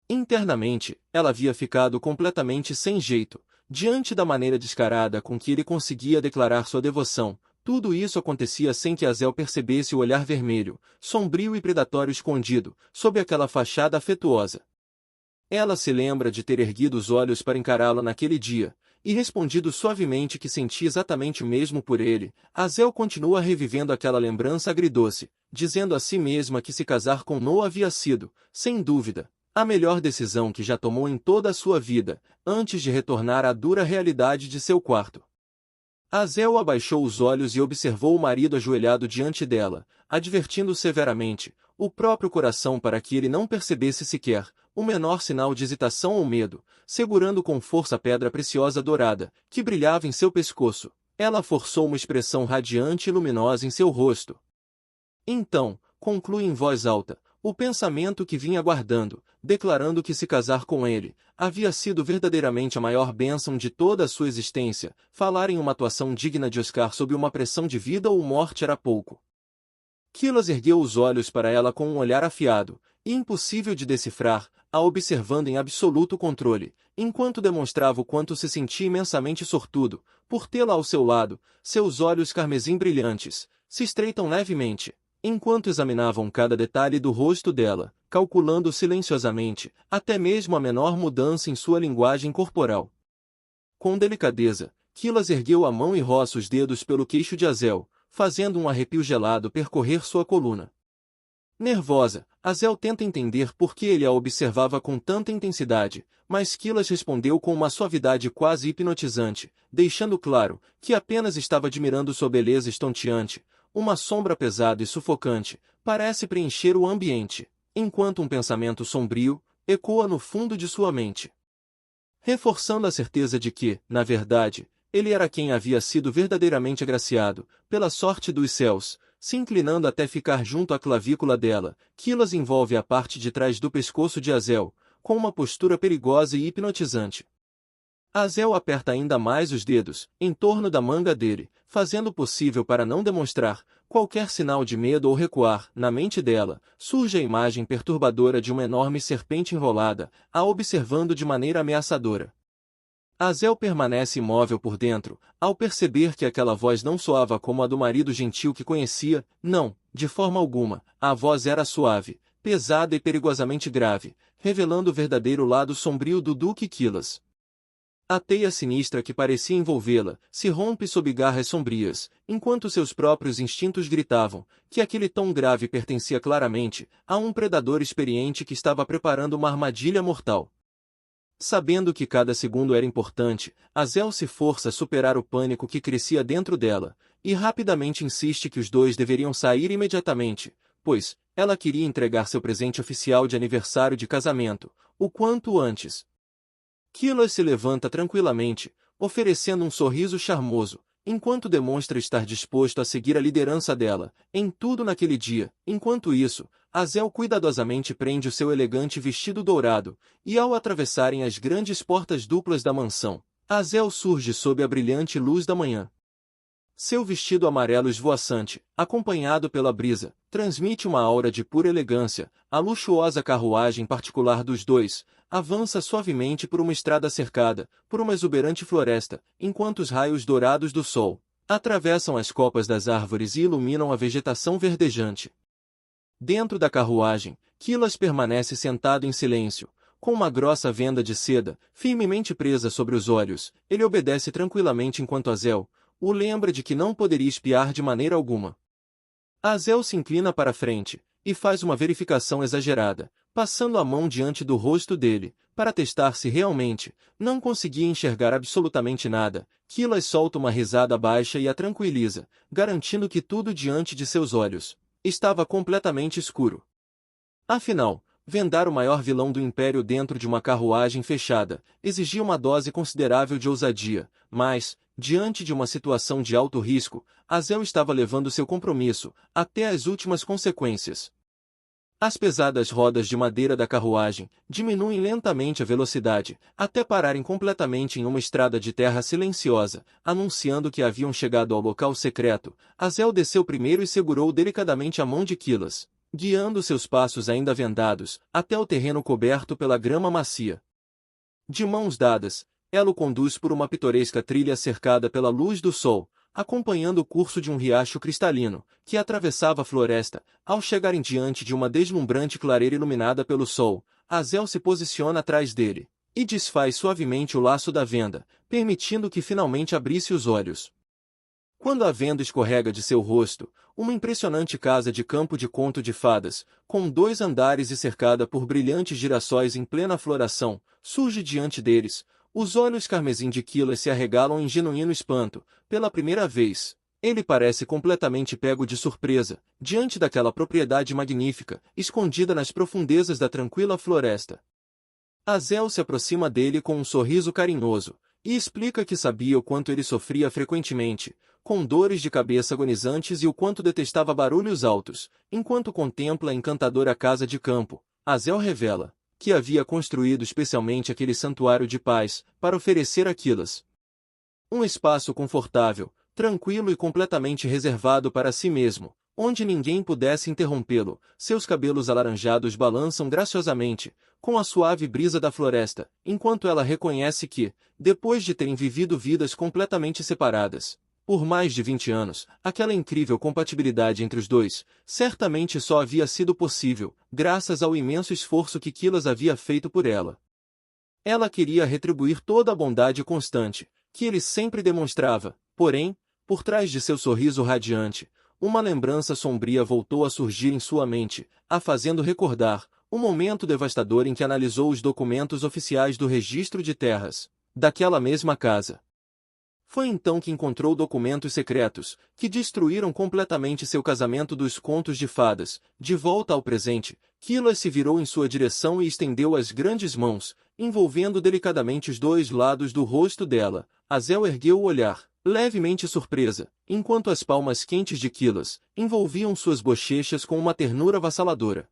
Internamente, ela havia ficado completamente sem jeito, diante da maneira descarada com que ele conseguia declarar sua devoção. Tudo isso acontecia sem que Azel percebesse o olhar vermelho, sombrio e predatório escondido, sob aquela fachada afetuosa. Ela se lembra de ter erguido os olhos para encará-lo naquele dia, e respondido suavemente que sentia exatamente o mesmo por ele. Azel continua revivendo aquela lembrança agridoce, dizendo a si mesma que se casar com Noah havia sido, sem dúvida, a melhor decisão que já tomou em toda a sua vida, antes de retornar à dura realidade de seu quarto. Azel abaixou os olhos e observou o marido ajoelhado diante dela, advertindo severamente o próprio coração para que ele não percebesse sequer o menor sinal de hesitação ou medo, segurando com força a pedra preciosa dourada, que brilhava em seu pescoço. Ela forçou uma expressão radiante e luminosa em seu rosto. Então, conclui em voz alta, o pensamento que vinha guardando, declarando que se casar com ele havia sido verdadeiramente a maior bênção de toda a sua existência. Falar em uma atuação digna de Oscar sob uma pressão de vida ou morte era pouco. Quilas ergueu os olhos para ela com um olhar afiado, e impossível de decifrar, a observando em absoluto controle, enquanto demonstrava o quanto se sentia imensamente sortudo, por tê-la ao seu lado. Seus olhos carmesim brilhantes se estreitam levemente, enquanto examinavam cada detalhe do rosto dela, calculando silenciosamente, até mesmo a menor mudança em sua linguagem corporal. Com delicadeza, Quilas ergueu a mão e roça os dedos pelo queixo de Azel, fazendo um arrepio gelado percorrer sua coluna. Nervosa, Azel tenta entender por que ele a observava com tanta intensidade, mas Quilas respondeu com uma suavidade quase hipnotizante, deixando claro que apenas estava admirando sua beleza estonteante. Uma sombra pesada e sufocante parece preencher o ambiente, enquanto um pensamento sombrio ecoa no fundo de sua mente, reforçando a certeza de que, na verdade, ele era quem havia sido verdadeiramente agraciado pela sorte dos céus. Se inclinando até ficar junto à clavícula dela, Quilas envolve a parte de trás do pescoço de Azel, com uma postura perigosa e hipnotizante. Azel aperta ainda mais os dedos, em torno da manga dele, fazendo o possível para não demonstrar qualquer sinal de medo ou recuar. Na mente dela, surge a imagem perturbadora de uma enorme serpente enrolada, a observando de maneira ameaçadora. Azel permanece imóvel por dentro, ao perceber que aquela voz não soava como a do marido gentil que conhecia. Não, de forma alguma. A voz era suave, pesada e perigosamente grave, revelando o verdadeiro lado sombrio do Duque Quilas. A teia sinistra que parecia envolvê-la se rompe sob garras sombrias, enquanto seus próprios instintos gritavam que aquele tom grave pertencia claramente a um predador experiente que estava preparando uma armadilha mortal. Sabendo que cada segundo era importante, Azel se força a superar o pânico que crescia dentro dela, e rapidamente insiste que os dois deveriam sair imediatamente, pois ela queria entregar seu presente oficial de aniversário de casamento, o quanto antes. Quilas se levanta tranquilamente, oferecendo um sorriso charmoso, enquanto demonstra estar disposto a seguir a liderança dela em tudo naquele dia. Enquanto isso, Azel cuidadosamente prende o seu elegante vestido dourado, e ao atravessarem as grandes portas duplas da mansão, Azel surge sob a brilhante luz da manhã. Seu vestido amarelo esvoaçante, acompanhado pela brisa, transmite uma aura de pura elegância. A luxuosa carruagem particular dos dois avança suavemente por uma estrada cercada por uma exuberante floresta, enquanto os raios dourados do sol atravessam as copas das árvores e iluminam a vegetação verdejante. Dentro da carruagem, Quilas permanece sentado em silêncio, com uma grossa venda de seda firmemente presa sobre os olhos. Ele obedece tranquilamente enquanto Azel o lembra de que não poderia espiar de maneira alguma. Azel se inclina para a frente e faz uma verificação exagerada, passando a mão diante do rosto dele, para testar se realmente não conseguia enxergar absolutamente nada. Quilas solta uma risada baixa e a tranquiliza, garantindo que tudo diante de seus olhos estava completamente escuro. Afinal, vendar o maior vilão do Império dentro de uma carruagem fechada exigia uma dose considerável de ousadia, mas, diante de uma situação de alto risco, Azel estava levando seu compromisso até as últimas consequências. As pesadas rodas de madeira da carruagem diminuem lentamente a velocidade, até pararem completamente em uma estrada de terra silenciosa, anunciando que haviam chegado ao local secreto. Azel desceu primeiro e segurou delicadamente a mão de Quilas, guiando seus passos ainda vendados, até o terreno coberto pela grama macia. De mãos dadas, ela o conduz por uma pitoresca trilha cercada pela luz do sol, acompanhando o curso de um riacho cristalino, que atravessava a floresta. Ao chegarem diante de uma deslumbrante clareira iluminada pelo sol, Azel se posiciona atrás dele e desfaz suavemente o laço da venda, permitindo que finalmente abrisse os olhos. Quando a venda escorrega de seu rosto, uma impressionante casa de campo de conto de fadas, com 2 andares e cercada por brilhantes girassóis em plena floração, surge diante deles. Os olhos carmesim de Quilas se arregalam em genuíno espanto. Pela primeira vez, ele parece completamente pego de surpresa, diante daquela propriedade magnífica, escondida nas profundezas da tranquila floresta. Azel se aproxima dele com um sorriso carinhoso, e explica que sabia o quanto ele sofria frequentemente, com dores de cabeça agonizantes e o quanto detestava barulhos altos. Enquanto contempla a encantadora casa de campo, Azel revela que havia construído especialmente aquele santuário de paz, para oferecer a Quilas um espaço confortável, tranquilo e completamente reservado para si mesmo, onde ninguém pudesse interrompê-lo. Seus cabelos alaranjados balançam graciosamente, com a suave brisa da floresta, enquanto ela reconhece que, depois de terem vivido vidas completamente separadas, por mais de 20 anos, aquela incrível compatibilidade entre os dois, certamente só havia sido possível, graças ao imenso esforço que Quilas havia feito por ela. Ela queria retribuir toda a bondade constante que ele sempre demonstrava, porém, por trás de seu sorriso radiante, uma lembrança sombria voltou a surgir em sua mente, a fazendo recordar o momento devastador em que analisou os documentos oficiais do registro de terras daquela mesma casa. Foi então que encontrou documentos secretos, que destruíram completamente seu casamento dos contos de fadas. De volta ao presente, Quilas se virou em sua direção e estendeu as grandes mãos, envolvendo delicadamente os 2 lados do rosto dela. Azel ergueu o olhar, levemente surpresa, enquanto as palmas quentes de Quilas envolviam suas bochechas com uma ternura avassaladora.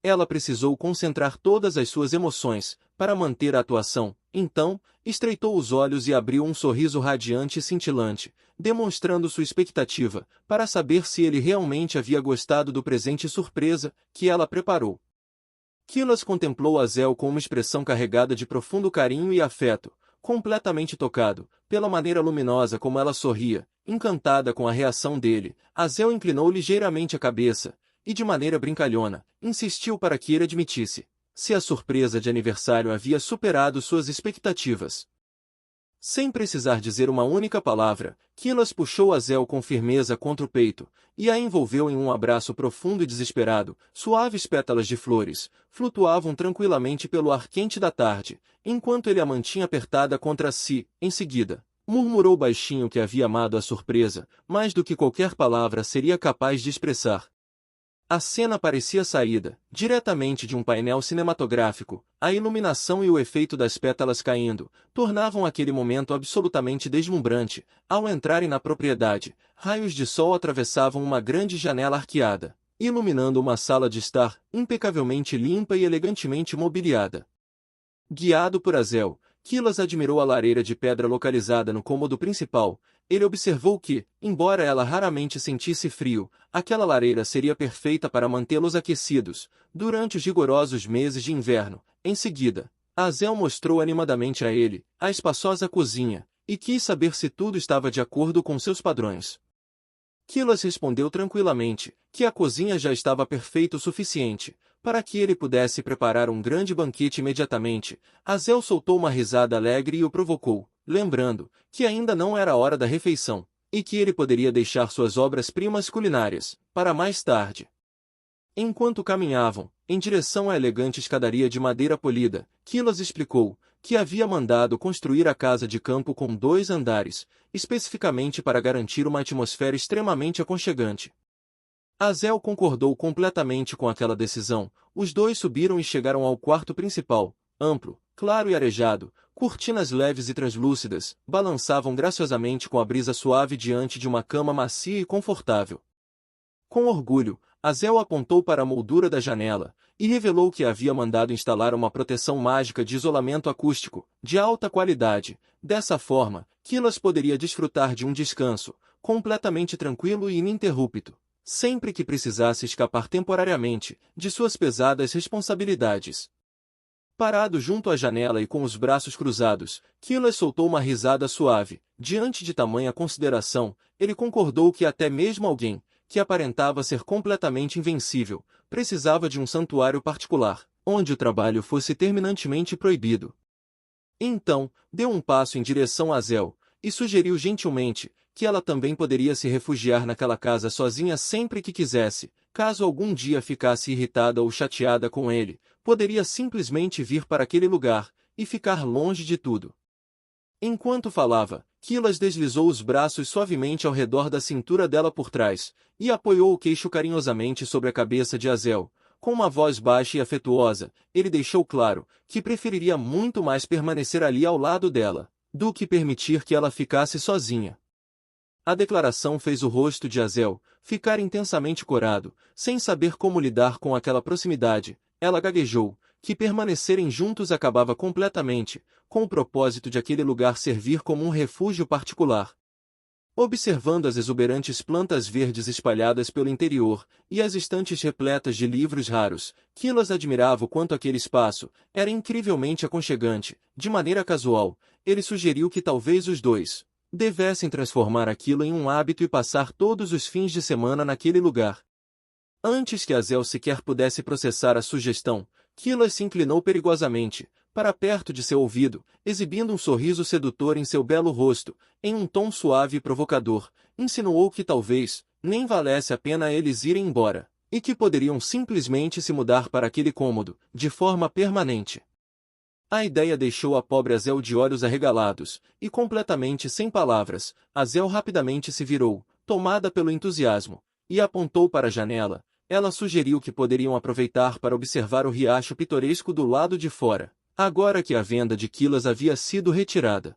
Ela precisou concentrar todas as suas emoções para manter a atuação. Então, estreitou os olhos e abriu um sorriso radiante e cintilante, demonstrando sua expectativa para saber se ele realmente havia gostado do presente surpresa que ela preparou. Quilas contemplou Azel com uma expressão carregada de profundo carinho e afeto, completamente tocado pela maneira luminosa como ela sorria. Encantada com a reação dele, Azel inclinou ligeiramente a cabeça e, de maneira brincalhona, insistiu para que ele admitisse se a surpresa de aniversário havia superado suas expectativas. Sem precisar dizer uma única palavra, Quilas puxou Azel com firmeza contra o peito e a envolveu em um abraço profundo e desesperado. Suaves pétalas de flores flutuavam tranquilamente pelo ar quente da tarde, enquanto ele a mantinha apertada contra si. Em seguida, murmurou baixinho que havia amado a surpresa, mais do que qualquer palavra seria capaz de expressar. A cena parecia saída diretamente de um painel cinematográfico. A iluminação e o efeito das pétalas caindo tornavam aquele momento absolutamente deslumbrante. Ao entrarem na propriedade, raios de sol atravessavam uma grande janela arqueada, iluminando uma sala de estar impecavelmente limpa e elegantemente mobiliada. Guiado por Azel, Quilas admirou a lareira de pedra localizada no cômodo principal. Ele observou que, embora ela raramente sentisse frio, aquela lareira seria perfeita para mantê-los aquecidos durante os rigorosos meses de inverno. Em seguida, Azel mostrou animadamente a ele a espaçosa cozinha e quis saber se tudo estava de acordo com seus padrões. Quilas respondeu tranquilamente que a cozinha já estava perfeita o suficiente para que ele pudesse preparar um grande banquete imediatamente. Azel soltou uma risada alegre e o provocou, lembrando que ainda não era a hora da refeição, e que ele poderia deixar suas obras-primas culinárias para mais tarde. Enquanto caminhavam em direção à elegante escadaria de madeira polida, Quilas explicou que havia mandado construir a casa de campo com 2 andares, especificamente para garantir uma atmosfera extremamente aconchegante. Azel concordou completamente com aquela decisão. Os dois subiram e chegaram ao quarto principal, amplo, claro e arejado. Cortinas leves e translúcidas balançavam graciosamente com a brisa suave diante de uma cama macia e confortável. Com orgulho, Azel apontou para a moldura da janela e revelou que havia mandado instalar uma proteção mágica de isolamento acústico, de alta qualidade. Dessa forma, Quilas poderia desfrutar de um descanso completamente tranquilo e ininterrupto, sempre que precisasse escapar temporariamente de suas pesadas responsabilidades. Parado junto à janela e com os braços cruzados, Killas soltou uma risada suave. Diante de tamanha consideração, ele concordou que até mesmo alguém, que aparentava ser completamente invencível, precisava de um santuário particular, onde o trabalho fosse terminantemente proibido. Então, deu um passo em direção a Zel, e sugeriu gentilmente que ela também poderia se refugiar naquela casa sozinha sempre que quisesse, caso algum dia ficasse irritada ou chateada com ele, poderia simplesmente vir para aquele lugar e ficar longe de tudo. Enquanto falava, Killas deslizou os braços suavemente ao redor da cintura dela por trás e apoiou o queixo carinhosamente sobre a cabeça de Azel. Com uma voz baixa e afetuosa, ele deixou claro que preferiria muito mais permanecer ali ao lado dela do que permitir que ela ficasse sozinha. A declaração fez o rosto de Azel ficar intensamente corado, sem saber como lidar com aquela proximidade. Ela gaguejou que permanecerem juntos acabava completamente, com o propósito de aquele lugar servir como um refúgio particular. Observando as exuberantes plantas verdes espalhadas pelo interior e as estantes repletas de livros raros, Killas admirava o quanto aquele espaço era incrivelmente aconchegante. De maneira casual, ele sugeriu que talvez os dois devessem transformar aquilo em um hábito e passar todos os fins de semana naquele lugar. Antes que Azel sequer pudesse processar a sugestão, Killas se inclinou perigosamente para perto de seu ouvido, exibindo um sorriso sedutor em seu belo rosto. Em um tom suave e provocador, insinuou que talvez nem valesse a pena eles irem embora, e que poderiam simplesmente se mudar para aquele cômodo, de forma permanente. A ideia deixou a pobre Azel de olhos arregalados, e completamente sem palavras. Azel rapidamente se virou, tomada pelo entusiasmo, e apontou para a janela. Ela sugeriu que poderiam aproveitar para observar o riacho pitoresco do lado de fora, agora que a venda de Killas havia sido retirada.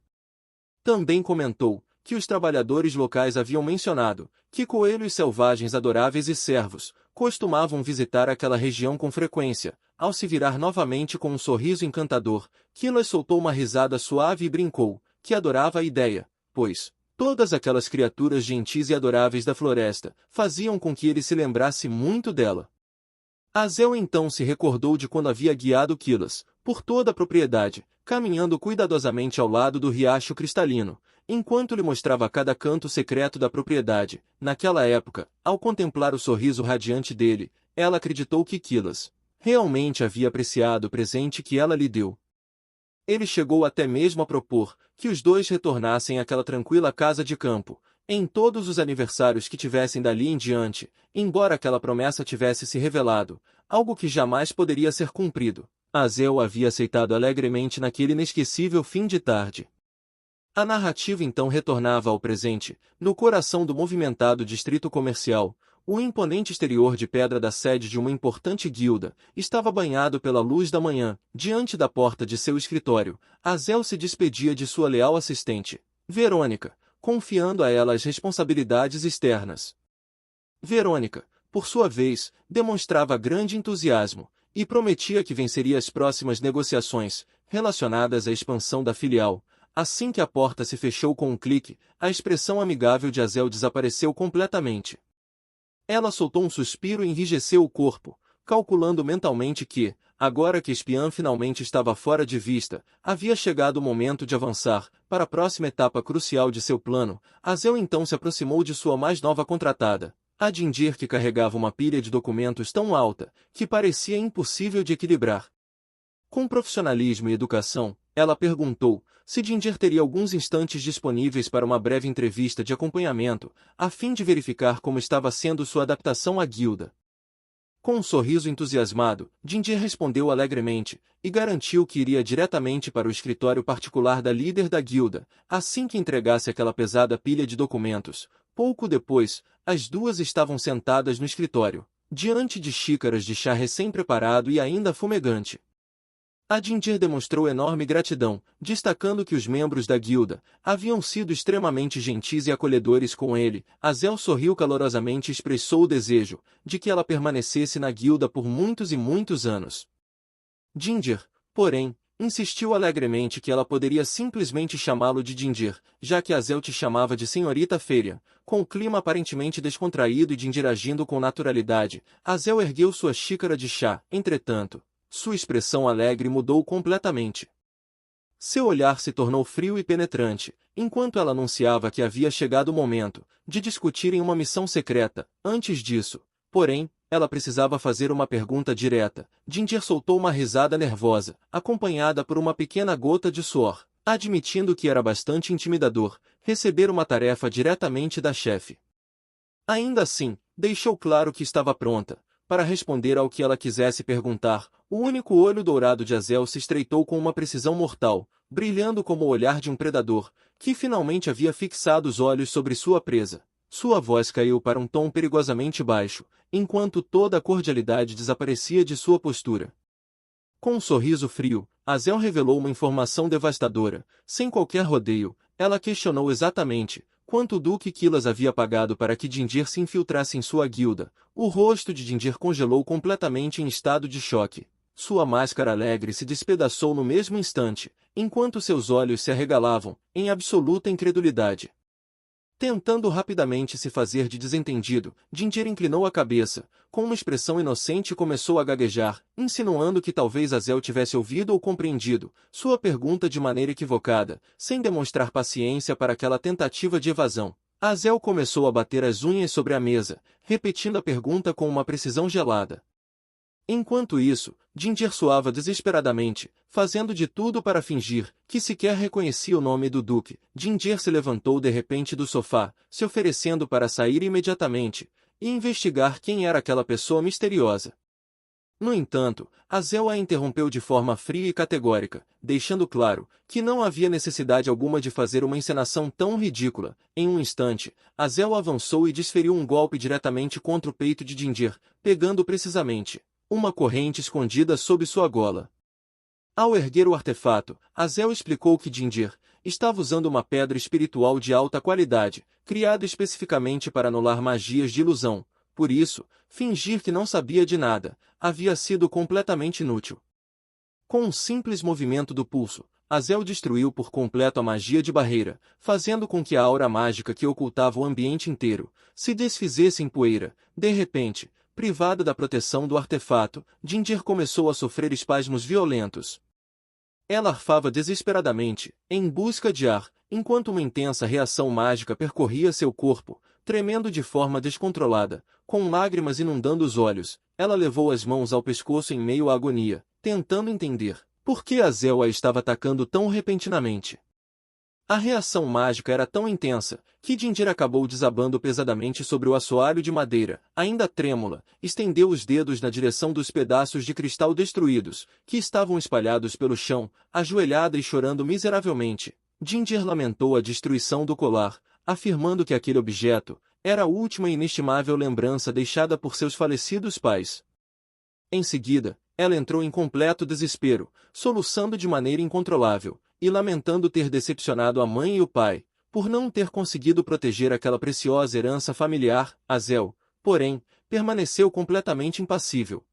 Também comentou que os trabalhadores locais haviam mencionado que coelhos selvagens adoráveis e cervos costumavam visitar aquela região com frequência. Ao se virar novamente com um sorriso encantador, Killas soltou uma risada suave e brincou que adorava a ideia, pois todas aquelas criaturas gentis e adoráveis da floresta faziam com que ele se lembrasse muito dela. Azel então se recordou de quando havia guiado Killas por toda a propriedade, caminhando cuidadosamente ao lado do riacho cristalino, enquanto lhe mostrava cada canto secreto da propriedade. Naquela época, ao contemplar o sorriso radiante dele, ela acreditou que Killas realmente havia apreciado o presente que ela lhe deu. Ele chegou até mesmo a propor que os dois retornassem àquela tranquila casa de campo, em todos os aniversários que tivessem dali em diante, embora aquela promessa tivesse se revelado, algo que jamais poderia ser cumprido. Azel havia aceitado alegremente naquele inesquecível fim de tarde. A narrativa então retornava ao presente, no coração do movimentado distrito comercial. O imponente exterior de pedra da sede de uma importante guilda estava banhado pela luz da manhã. Diante da porta de seu escritório, Azel se despedia de sua leal assistente, Verônica, confiando a ela as responsabilidades externas. Verônica, por sua vez, demonstrava grande entusiasmo e prometia que venceria as próximas negociações relacionadas à expansão da filial. Assim que a porta se fechou com um clique, a expressão amigável de Azel desapareceu completamente. Ela soltou um suspiro e enrijeceu o corpo, calculando mentalmente que, agora que a espiã finalmente estava fora de vista, havia chegado o momento de avançar para a próxima etapa crucial de seu plano. Azel então se aproximou de sua mais nova contratada, a Jindir, que carregava uma pilha de documentos tão alta que parecia impossível de equilibrar. Com profissionalismo e educação, ela perguntou se Jindir teria alguns instantes disponíveis para uma breve entrevista de acompanhamento, a fim de verificar como estava sendo sua adaptação à guilda. Com um sorriso entusiasmado, Jindir respondeu alegremente, e garantiu que iria diretamente para o escritório particular da líder da guilda, assim que entregasse aquela pesada pilha de documentos. Pouco depois, as duas estavam sentadas no escritório, diante de xícaras de chá recém-preparado e ainda fumegante. A Jindir demonstrou enorme gratidão, destacando que os membros da guilda haviam sido extremamente gentis e acolhedores com ele. Azel sorriu calorosamente e expressou o desejo de que ela permanecesse na guilda por muitos e muitos anos. Jindir, porém, insistiu alegremente que ela poderia simplesmente chamá-lo de Jindir, já que Azel te chamava de Senhorita Ferian. Com o clima aparentemente descontraído e Jindir agindo com naturalidade, Azel ergueu sua xícara de chá. Entretanto, Sua expressão alegre mudou completamente. Seu olhar se tornou frio e penetrante, enquanto ela anunciava que havia chegado o momento de discutirem uma missão secreta. Antes disso, porém, ela precisava fazer uma pergunta direta. Ginger soltou uma risada nervosa, acompanhada por uma pequena gota de suor, admitindo que era bastante intimidador receber uma tarefa diretamente da chefe. Ainda assim, deixou claro que estava pronta para responder ao que ela quisesse perguntar. O único olho dourado de Azel se estreitou com uma precisão mortal, brilhando como o olhar de um predador, que finalmente havia fixado os olhos sobre sua presa. Sua voz caiu para um tom perigosamente baixo, enquanto toda a cordialidade desaparecia de sua postura. Com um sorriso frio, Azel revelou uma informação devastadora. Sem qualquer rodeio, ela questionou exatamente quanto o Duque Quilas havia pagado para que Ginger se infiltrasse em sua guilda. O rosto de Ginger congelou completamente em estado de choque. Sua máscara alegre se despedaçou no mesmo instante, enquanto seus olhos se arregalavam, em absoluta incredulidade. Tentando rapidamente se fazer de desentendido, Ginger inclinou a cabeça, com uma expressão inocente e começou a gaguejar, insinuando que talvez Azel tivesse ouvido ou compreendido sua pergunta de maneira equivocada, sem demonstrar paciência para aquela tentativa de evasão. Azel começou a bater as unhas sobre a mesa, repetindo a pergunta com uma precisão gelada. Enquanto isso, Ginger suava desesperadamente, fazendo de tudo para fingir que sequer reconhecia o nome do Duque. Ginger se levantou de repente do sofá, se oferecendo para sair imediatamente e investigar quem era aquela pessoa misteriosa. No entanto, Azel a interrompeu de forma fria e categórica, deixando claro que não havia necessidade alguma de fazer uma encenação tão ridícula. Em um instante, Azel avançou e desferiu um golpe diretamente contra o peito de Ginger, pegando precisamente uma corrente escondida sob sua gola. Ao erguer o artefato, Azel explicou que Ginger estava usando uma pedra espiritual de alta qualidade, criada especificamente para anular magias de ilusão. Por isso, fingir que não sabia de nada havia sido completamente inútil. Com um simples movimento do pulso, Azel destruiu por completo a magia de barreira, fazendo com que a aura mágica que ocultava o ambiente inteiro se desfizesse em poeira. De repente, privada da proteção do artefato, Ginger começou a sofrer espasmos violentos. Ela arfava desesperadamente, em busca de ar, enquanto uma intensa reação mágica percorria seu corpo, tremendo de forma descontrolada, com lágrimas inundando os olhos. Ela levou as mãos ao pescoço em meio à agonia, tentando entender por que Azel a estava atacando tão repentinamente. A reação mágica era tão intensa que Ginger acabou desabando pesadamente sobre o assoalho de madeira. Ainda trêmula, estendeu os dedos na direção dos pedaços de cristal destruídos, que estavam espalhados pelo chão, ajoelhada e chorando miseravelmente. Ginger lamentou a destruição do colar, afirmando que aquele objeto era a última e inestimável lembrança deixada por seus falecidos pais. Em seguida, ela entrou em completo desespero, soluçando de maneira incontrolável e lamentando ter decepcionado a mãe e o pai, por não ter conseguido proteger aquela preciosa herança familiar. Azel, porém, permaneceu completamente impassível.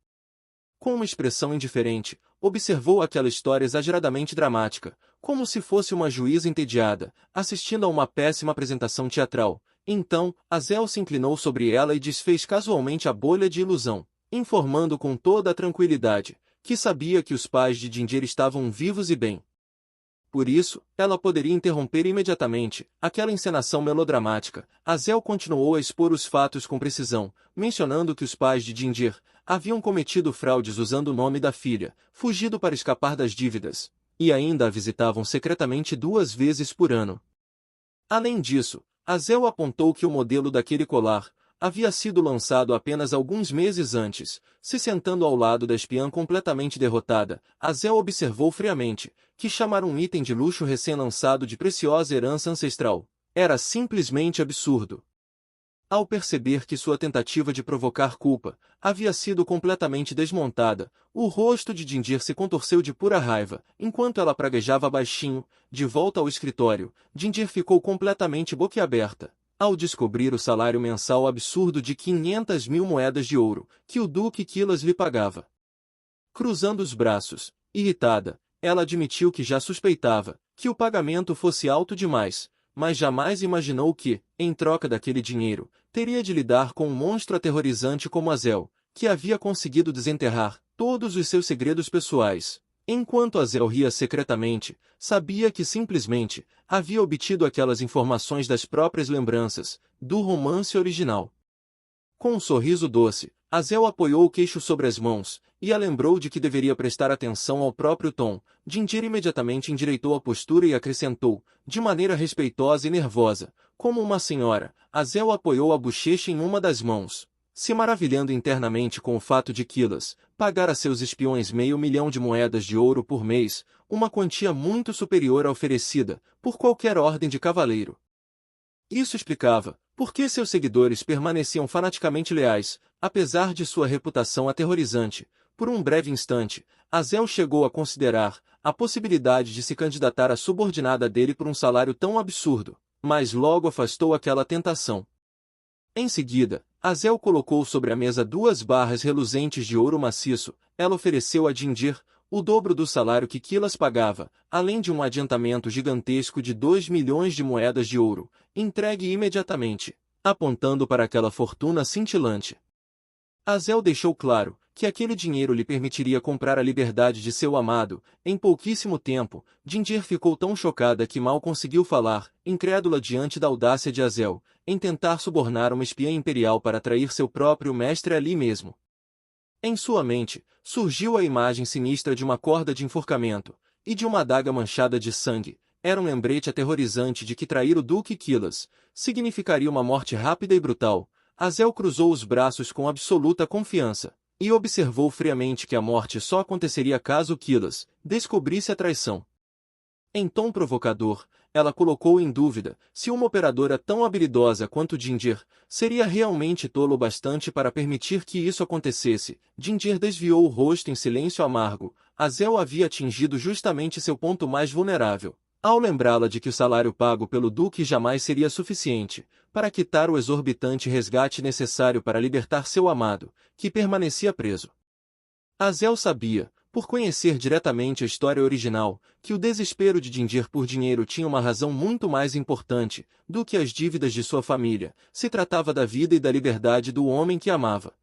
Com uma expressão indiferente, observou aquela história exageradamente dramática, como se fosse uma juíza entediada, assistindo a uma péssima apresentação teatral. Então, Azel se inclinou sobre ela e desfez casualmente a bolha de ilusão, informando com toda a tranquilidade que sabia que os pais de Ginger estavam vivos e bem. Por isso, ela poderia interromper imediatamente aquela encenação melodramática. Azel continuou a expor os fatos com precisão, mencionando que os pais de Ginger haviam cometido fraudes usando o nome da filha, fugido para escapar das dívidas, e ainda a visitavam secretamente 2 vezes por ano. Além disso, Azel apontou que o modelo daquele colar havia sido lançado apenas alguns meses antes. Se sentando ao lado da espiã completamente derrotada, Azel observou friamente que chamar um item de luxo recém-lançado de preciosa herança ancestral era simplesmente absurdo. Ao perceber que sua tentativa de provocar culpa havia sido completamente desmontada, o rosto de Ginger se contorceu de pura raiva. Enquanto ela praguejava baixinho, de volta ao escritório, Ginger ficou completamente boquiaberta ao descobrir o salário mensal absurdo de 500.000 moedas de ouro que o Duque Quilas lhe pagava. Cruzando os braços, irritada, ela admitiu que já suspeitava que o pagamento fosse alto demais, mas jamais imaginou que, em troca daquele dinheiro, teria de lidar com um monstro aterrorizante como Azel, que havia conseguido desenterrar todos os seus segredos pessoais. Enquanto Azel ria secretamente, sabia que simplesmente havia obtido aquelas informações das próprias lembranças, do romance original. Com um sorriso doce, Azel apoiou o queixo sobre as mãos, e a lembrou de que deveria prestar atenção ao próprio tom. Dindir imediatamente endireitou a postura e acrescentou, de maneira respeitosa e nervosa, como uma senhora. Azel apoiou a bochecha em uma das mãos, se maravilhando internamente com o fato de Quilas pagar a seus espiões 500 mil de moedas de ouro por mês, uma quantia muito superior à oferecida por qualquer ordem de cavaleiro. Isso explicava por que seus seguidores permaneciam fanaticamente leais, apesar de sua reputação aterrorizante. Por um breve instante, Azel chegou a considerar a possibilidade de se candidatar à subordinada dele por um salário tão absurdo, mas logo afastou aquela tentação. Em seguida, Azel colocou sobre a mesa 2 barras reluzentes de ouro maciço. Ela ofereceu a Dindir o dobro do salário que Quilas pagava, além de um adiantamento gigantesco de 2 milhões de moedas de ouro, entregue imediatamente, apontando para aquela fortuna cintilante. Azel deixou claro que aquele dinheiro lhe permitiria comprar a liberdade de seu amado. Em pouquíssimo tempo, Dindir ficou tão chocada que mal conseguiu falar, incrédula diante da audácia de Azel, em tentar subornar uma espiã imperial para atrair seu próprio mestre ali mesmo. Em sua mente, surgiu a imagem sinistra de uma corda de enforcamento, e de uma adaga manchada de sangue. Era um lembrete aterrorizante de que trair o Duque Quilas significaria uma morte rápida e brutal. Azel cruzou os braços com absoluta confiança, e observou friamente que a morte só aconteceria caso Quilas descobrisse a traição. Em tom provocador, ela colocou em dúvida se uma operadora tão habilidosa quanto Dindir seria realmente tolo o bastante para permitir que isso acontecesse. Dindir desviou o rosto em silêncio amargo. Azel havia atingido justamente seu ponto mais vulnerável, ao lembrá-la de que o salário pago pelo Duque jamais seria suficiente para quitar o exorbitante resgate necessário para libertar seu amado, que permanecia preso. Azel sabia, por conhecer diretamente a história original, que o desespero de Dindir por dinheiro tinha uma razão muito mais importante do que as dívidas de sua família. Se tratava da vida e da liberdade do homem que amava.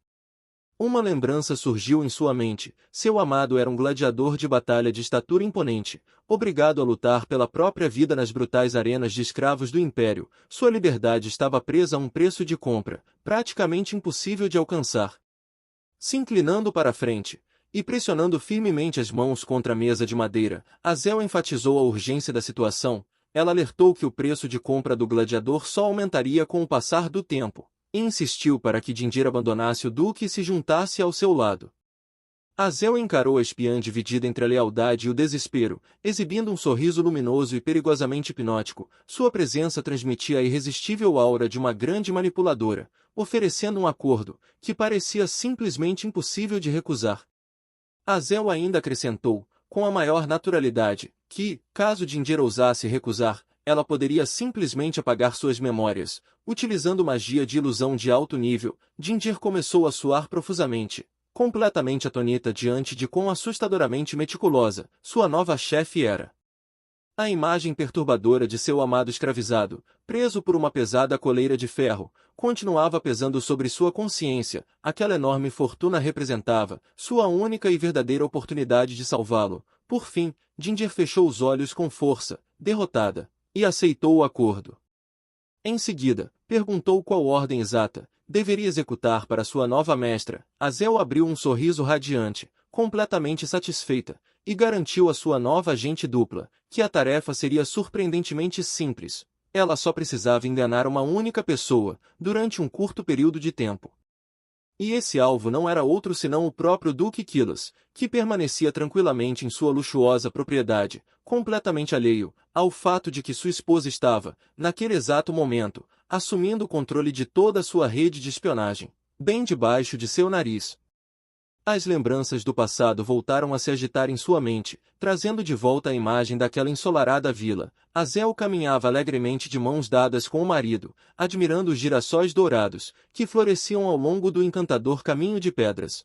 Uma lembrança surgiu em sua mente. Seu amado era um gladiador de batalha de estatura imponente, obrigado a lutar pela própria vida nas brutais arenas de escravos do Império. Sua liberdade estava presa a um preço de compra, praticamente impossível de alcançar. Se inclinando para a frente, e pressionando firmemente as mãos contra a mesa de madeira, Azel enfatizou a urgência da situação. Ela alertou que o preço de compra do gladiador só aumentaria com o passar do tempo, e insistiu para que Dindir abandonasse o duque e se juntasse ao seu lado. Azel encarou a espiã dividida entre a lealdade e o desespero, exibindo um sorriso luminoso e perigosamente hipnótico. Sua presença transmitia a irresistível aura de uma grande manipuladora, oferecendo um acordo que parecia simplesmente impossível de recusar. Azel ainda acrescentou, com a maior naturalidade, que, caso Dindir ousasse recusar, ela poderia simplesmente apagar suas memórias. Utilizando magia de ilusão de alto nível, Dindir começou a suar profusamente, completamente atonita diante de quão assustadoramente meticulosa sua nova chefe era. A imagem perturbadora de seu amado escravizado, preso por uma pesada coleira de ferro, continuava pesando sobre sua consciência. Aquela enorme fortuna representava sua única e verdadeira oportunidade de salvá-lo. Por fim, Dindir fechou os olhos com força, derrotada, e aceitou o acordo. Em seguida, perguntou qual ordem exata deveria executar para sua nova mestra. Azel abriu um sorriso radiante, completamente satisfeita, e garantiu à sua nova agente dupla que a tarefa seria surpreendentemente simples. Ela só precisava enganar uma única pessoa, durante um curto período de tempo. E esse alvo não era outro senão o próprio Duque Quilas, que permanecia tranquilamente em sua luxuosa propriedade, completamente alheio ao fato de que sua esposa estava, naquele exato momento, assumindo o controle de toda a sua rede de espionagem, bem debaixo de seu nariz. As lembranças do passado voltaram a se agitar em sua mente, trazendo de volta a imagem daquela ensolarada vila. Azel caminhava alegremente de mãos dadas com o marido, admirando os girassóis dourados, que floresciam ao longo do encantador caminho de pedras.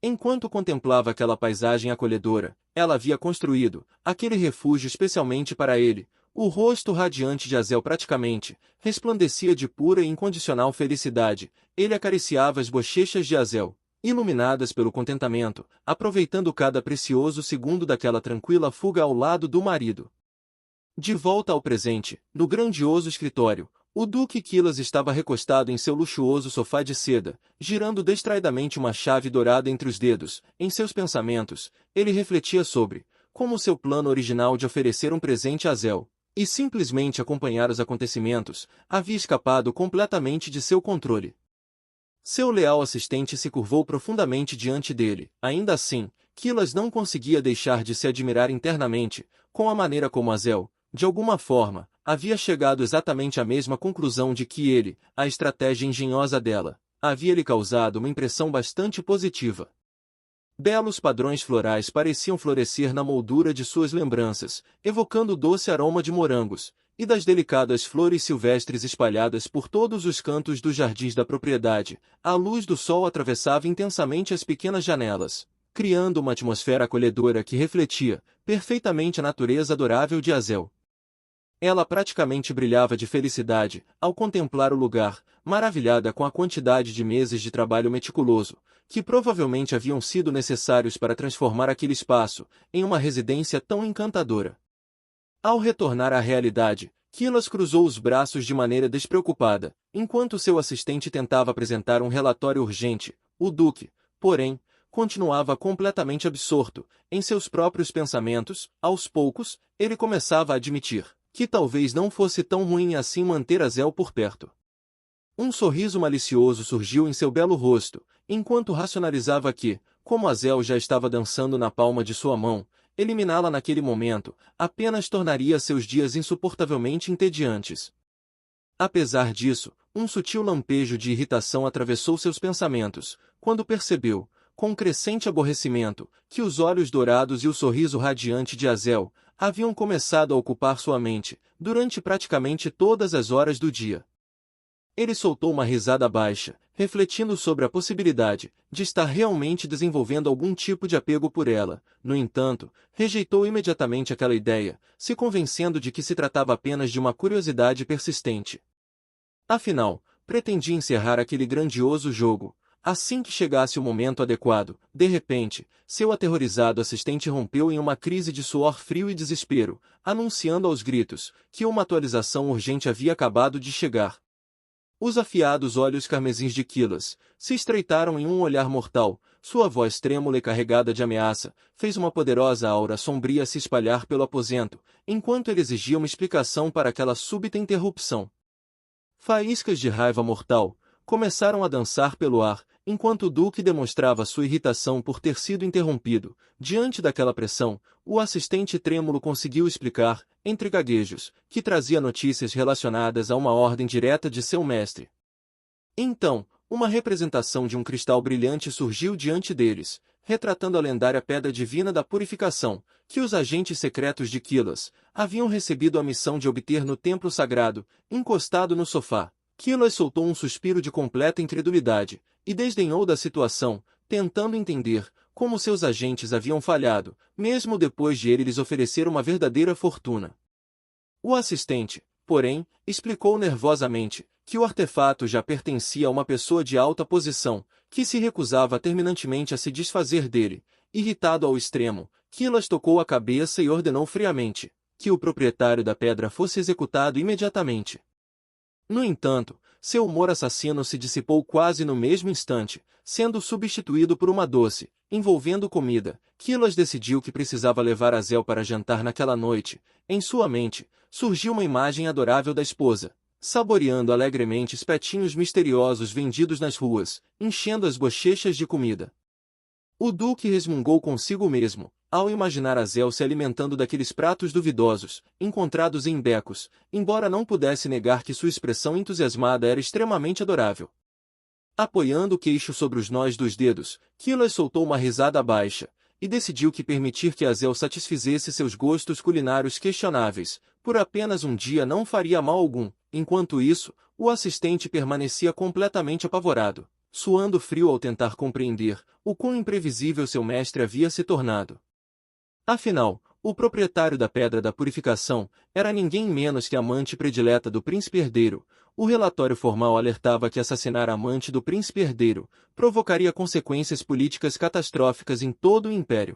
Enquanto contemplava aquela paisagem acolhedora, ela havia construído aquele refúgio especialmente para ele. O rosto radiante de Azel praticamente resplandecia de pura e incondicional felicidade. Ele acariciava as bochechas de Azel, iluminadas pelo contentamento, aproveitando cada precioso segundo daquela tranquila fuga ao lado do marido. De volta ao presente, no grandioso escritório, o Duque Quilas estava recostado em seu luxuoso sofá de seda, girando distraidamente uma chave dourada entre os dedos. Em seus pensamentos, ele refletia sobre como seu plano original de oferecer um presente a Zel, e simplesmente acompanhar os acontecimentos, havia escapado completamente de seu controle. Seu leal assistente se curvou profundamente diante dele. Ainda assim, Quilas não conseguia deixar de se admirar internamente, com a maneira como Zel, de alguma forma, havia chegado exatamente à mesma conclusão de que ele, a estratégia engenhosa dela, havia lhe causado uma impressão bastante positiva. Belos padrões florais pareciam florescer na moldura de suas lembranças, evocando o doce aroma de morangos, e das delicadas flores silvestres espalhadas por todos os cantos dos jardins da propriedade. A luz do sol atravessava intensamente as pequenas janelas, criando uma atmosfera acolhedora que refletia perfeitamente a natureza adorável de Zel. Ela praticamente brilhava de felicidade ao contemplar o lugar, maravilhada com a quantidade de meses de trabalho meticuloso, que provavelmente haviam sido necessários para transformar aquele espaço em uma residência tão encantadora. Ao retornar à realidade, Quilas cruzou os braços de maneira despreocupada, enquanto seu assistente tentava apresentar um relatório urgente. O Duque, porém, continuava completamente absorto em seus próprios pensamentos. Aos poucos, ele começava a admitir que talvez não fosse tão ruim assim manter Zel por perto. Um sorriso malicioso surgiu em seu belo rosto, enquanto racionalizava que, como Zel já estava dançando na palma de sua mão, eliminá-la naquele momento apenas tornaria seus dias insuportavelmente entediantes. Apesar disso, um sutil lampejo de irritação atravessou seus pensamentos, quando percebeu, com crescente aborrecimento, que os olhos dourados e o sorriso radiante de Zel haviam começado a ocupar sua mente, durante praticamente todas as horas do dia. Ele soltou uma risada baixa, refletindo sobre a possibilidade de estar realmente desenvolvendo algum tipo de apego por ela. No entanto, rejeitou imediatamente aquela ideia, se convencendo de que se tratava apenas de uma curiosidade persistente. Afinal, pretendia encerrar aquele grandioso jogo. Assim que chegasse o momento adequado, de repente, seu aterrorizado assistente rompeu em uma crise de suor frio e desespero, anunciando aos gritos que uma atualização urgente havia acabado de chegar. Os afiados olhos carmesins de Quilas se estreitaram em um olhar mortal, sua voz trêmula e carregada de ameaça fez uma poderosa aura sombria se espalhar pelo aposento, enquanto ele exigia uma explicação para aquela súbita interrupção. Faíscas de raiva mortal começaram a dançar pelo ar, enquanto o Duque demonstrava sua irritação por ter sido interrompido. Diante daquela pressão, o assistente trêmulo conseguiu explicar, entre gaguejos, que trazia notícias relacionadas a uma ordem direta de seu mestre. Então, uma representação de um cristal brilhante surgiu diante deles, retratando a lendária Pedra Divina da Purificação, que os agentes secretos de Quilas haviam recebido a missão de obter no templo sagrado, encostado no sofá. Quilas soltou um suspiro de completa incredulidade, e desdenhou da situação, tentando entender como seus agentes haviam falhado, mesmo depois de ele lhes oferecer uma verdadeira fortuna. O assistente, porém, explicou nervosamente que o artefato já pertencia a uma pessoa de alta posição, que se recusava terminantemente a se desfazer dele. Irritado ao extremo, Quilas tocou a cabeça e ordenou friamente que o proprietário da pedra fosse executado imediatamente. No entanto, seu humor assassino se dissipou quase no mesmo instante, sendo substituído por uma doce, envolvendo comida. Quilas decidiu que precisava levar Zel para jantar naquela noite. Em sua mente, surgiu uma imagem adorável da esposa, saboreando alegremente espetinhos misteriosos vendidos nas ruas, enchendo as bochechas de comida. O Duque resmungou consigo mesmo, ao imaginar Zel se alimentando daqueles pratos duvidosos, encontrados em becos, embora não pudesse negar que sua expressão entusiasmada era extremamente adorável. Apoiando o queixo sobre os nós dos dedos, Quilas soltou uma risada baixa, e decidiu que permitir que Zel satisfizesse seus gostos culinários questionáveis, por apenas um dia não faria mal algum. Enquanto isso, o assistente permanecia completamente apavorado, suando frio ao tentar compreender o quão imprevisível seu mestre havia se tornado. Afinal, o proprietário da Pedra da Purificação, era ninguém menos que a amante predileta do príncipe herdeiro. O relatório formal alertava que assassinar a amante do príncipe herdeiro provocaria consequências políticas catastróficas em todo o império.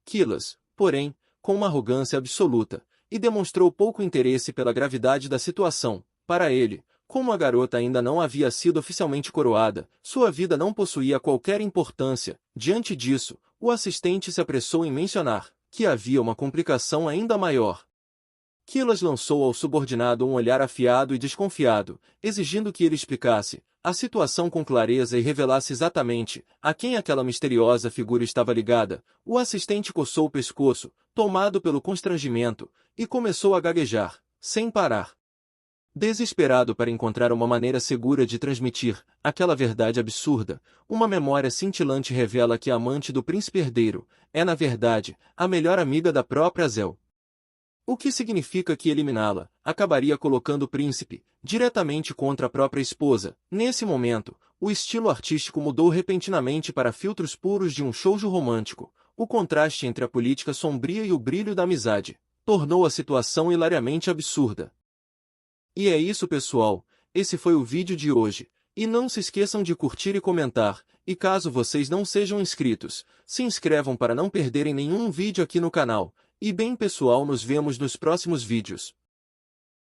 Quilas, porém, com uma arrogância absoluta, e demonstrou pouco interesse pela gravidade da situação. Para ele, como a garota ainda não havia sido oficialmente coroada, sua vida não possuía qualquer importância. Diante disso, o assistente se apressou em mencionar que havia uma complicação ainda maior. Quilas lançou ao subordinado um olhar afiado e desconfiado, exigindo que ele explicasse a situação com clareza e revelasse exatamente a quem aquela misteriosa figura estava ligada. O assistente coçou o pescoço, tomado pelo constrangimento, e começou a gaguejar, sem parar. Desesperado para encontrar uma maneira segura de transmitir aquela verdade absurda, uma memória cintilante revela que a amante do príncipe herdeiro é, na verdade, a melhor amiga da própria Zel. O que significa que eliminá-la acabaria colocando o príncipe diretamente contra a própria esposa. Nesse momento, o estilo artístico mudou repentinamente para filtros puros de um shoujo romântico. O contraste entre a política sombria e o brilho da amizade tornou a situação hilariamente absurda. E é isso, pessoal, esse foi o vídeo de hoje. E não se esqueçam de curtir e comentar, e caso vocês não sejam inscritos, se inscrevam para não perderem nenhum vídeo aqui no canal. E bem, pessoal, nos vemos nos próximos vídeos.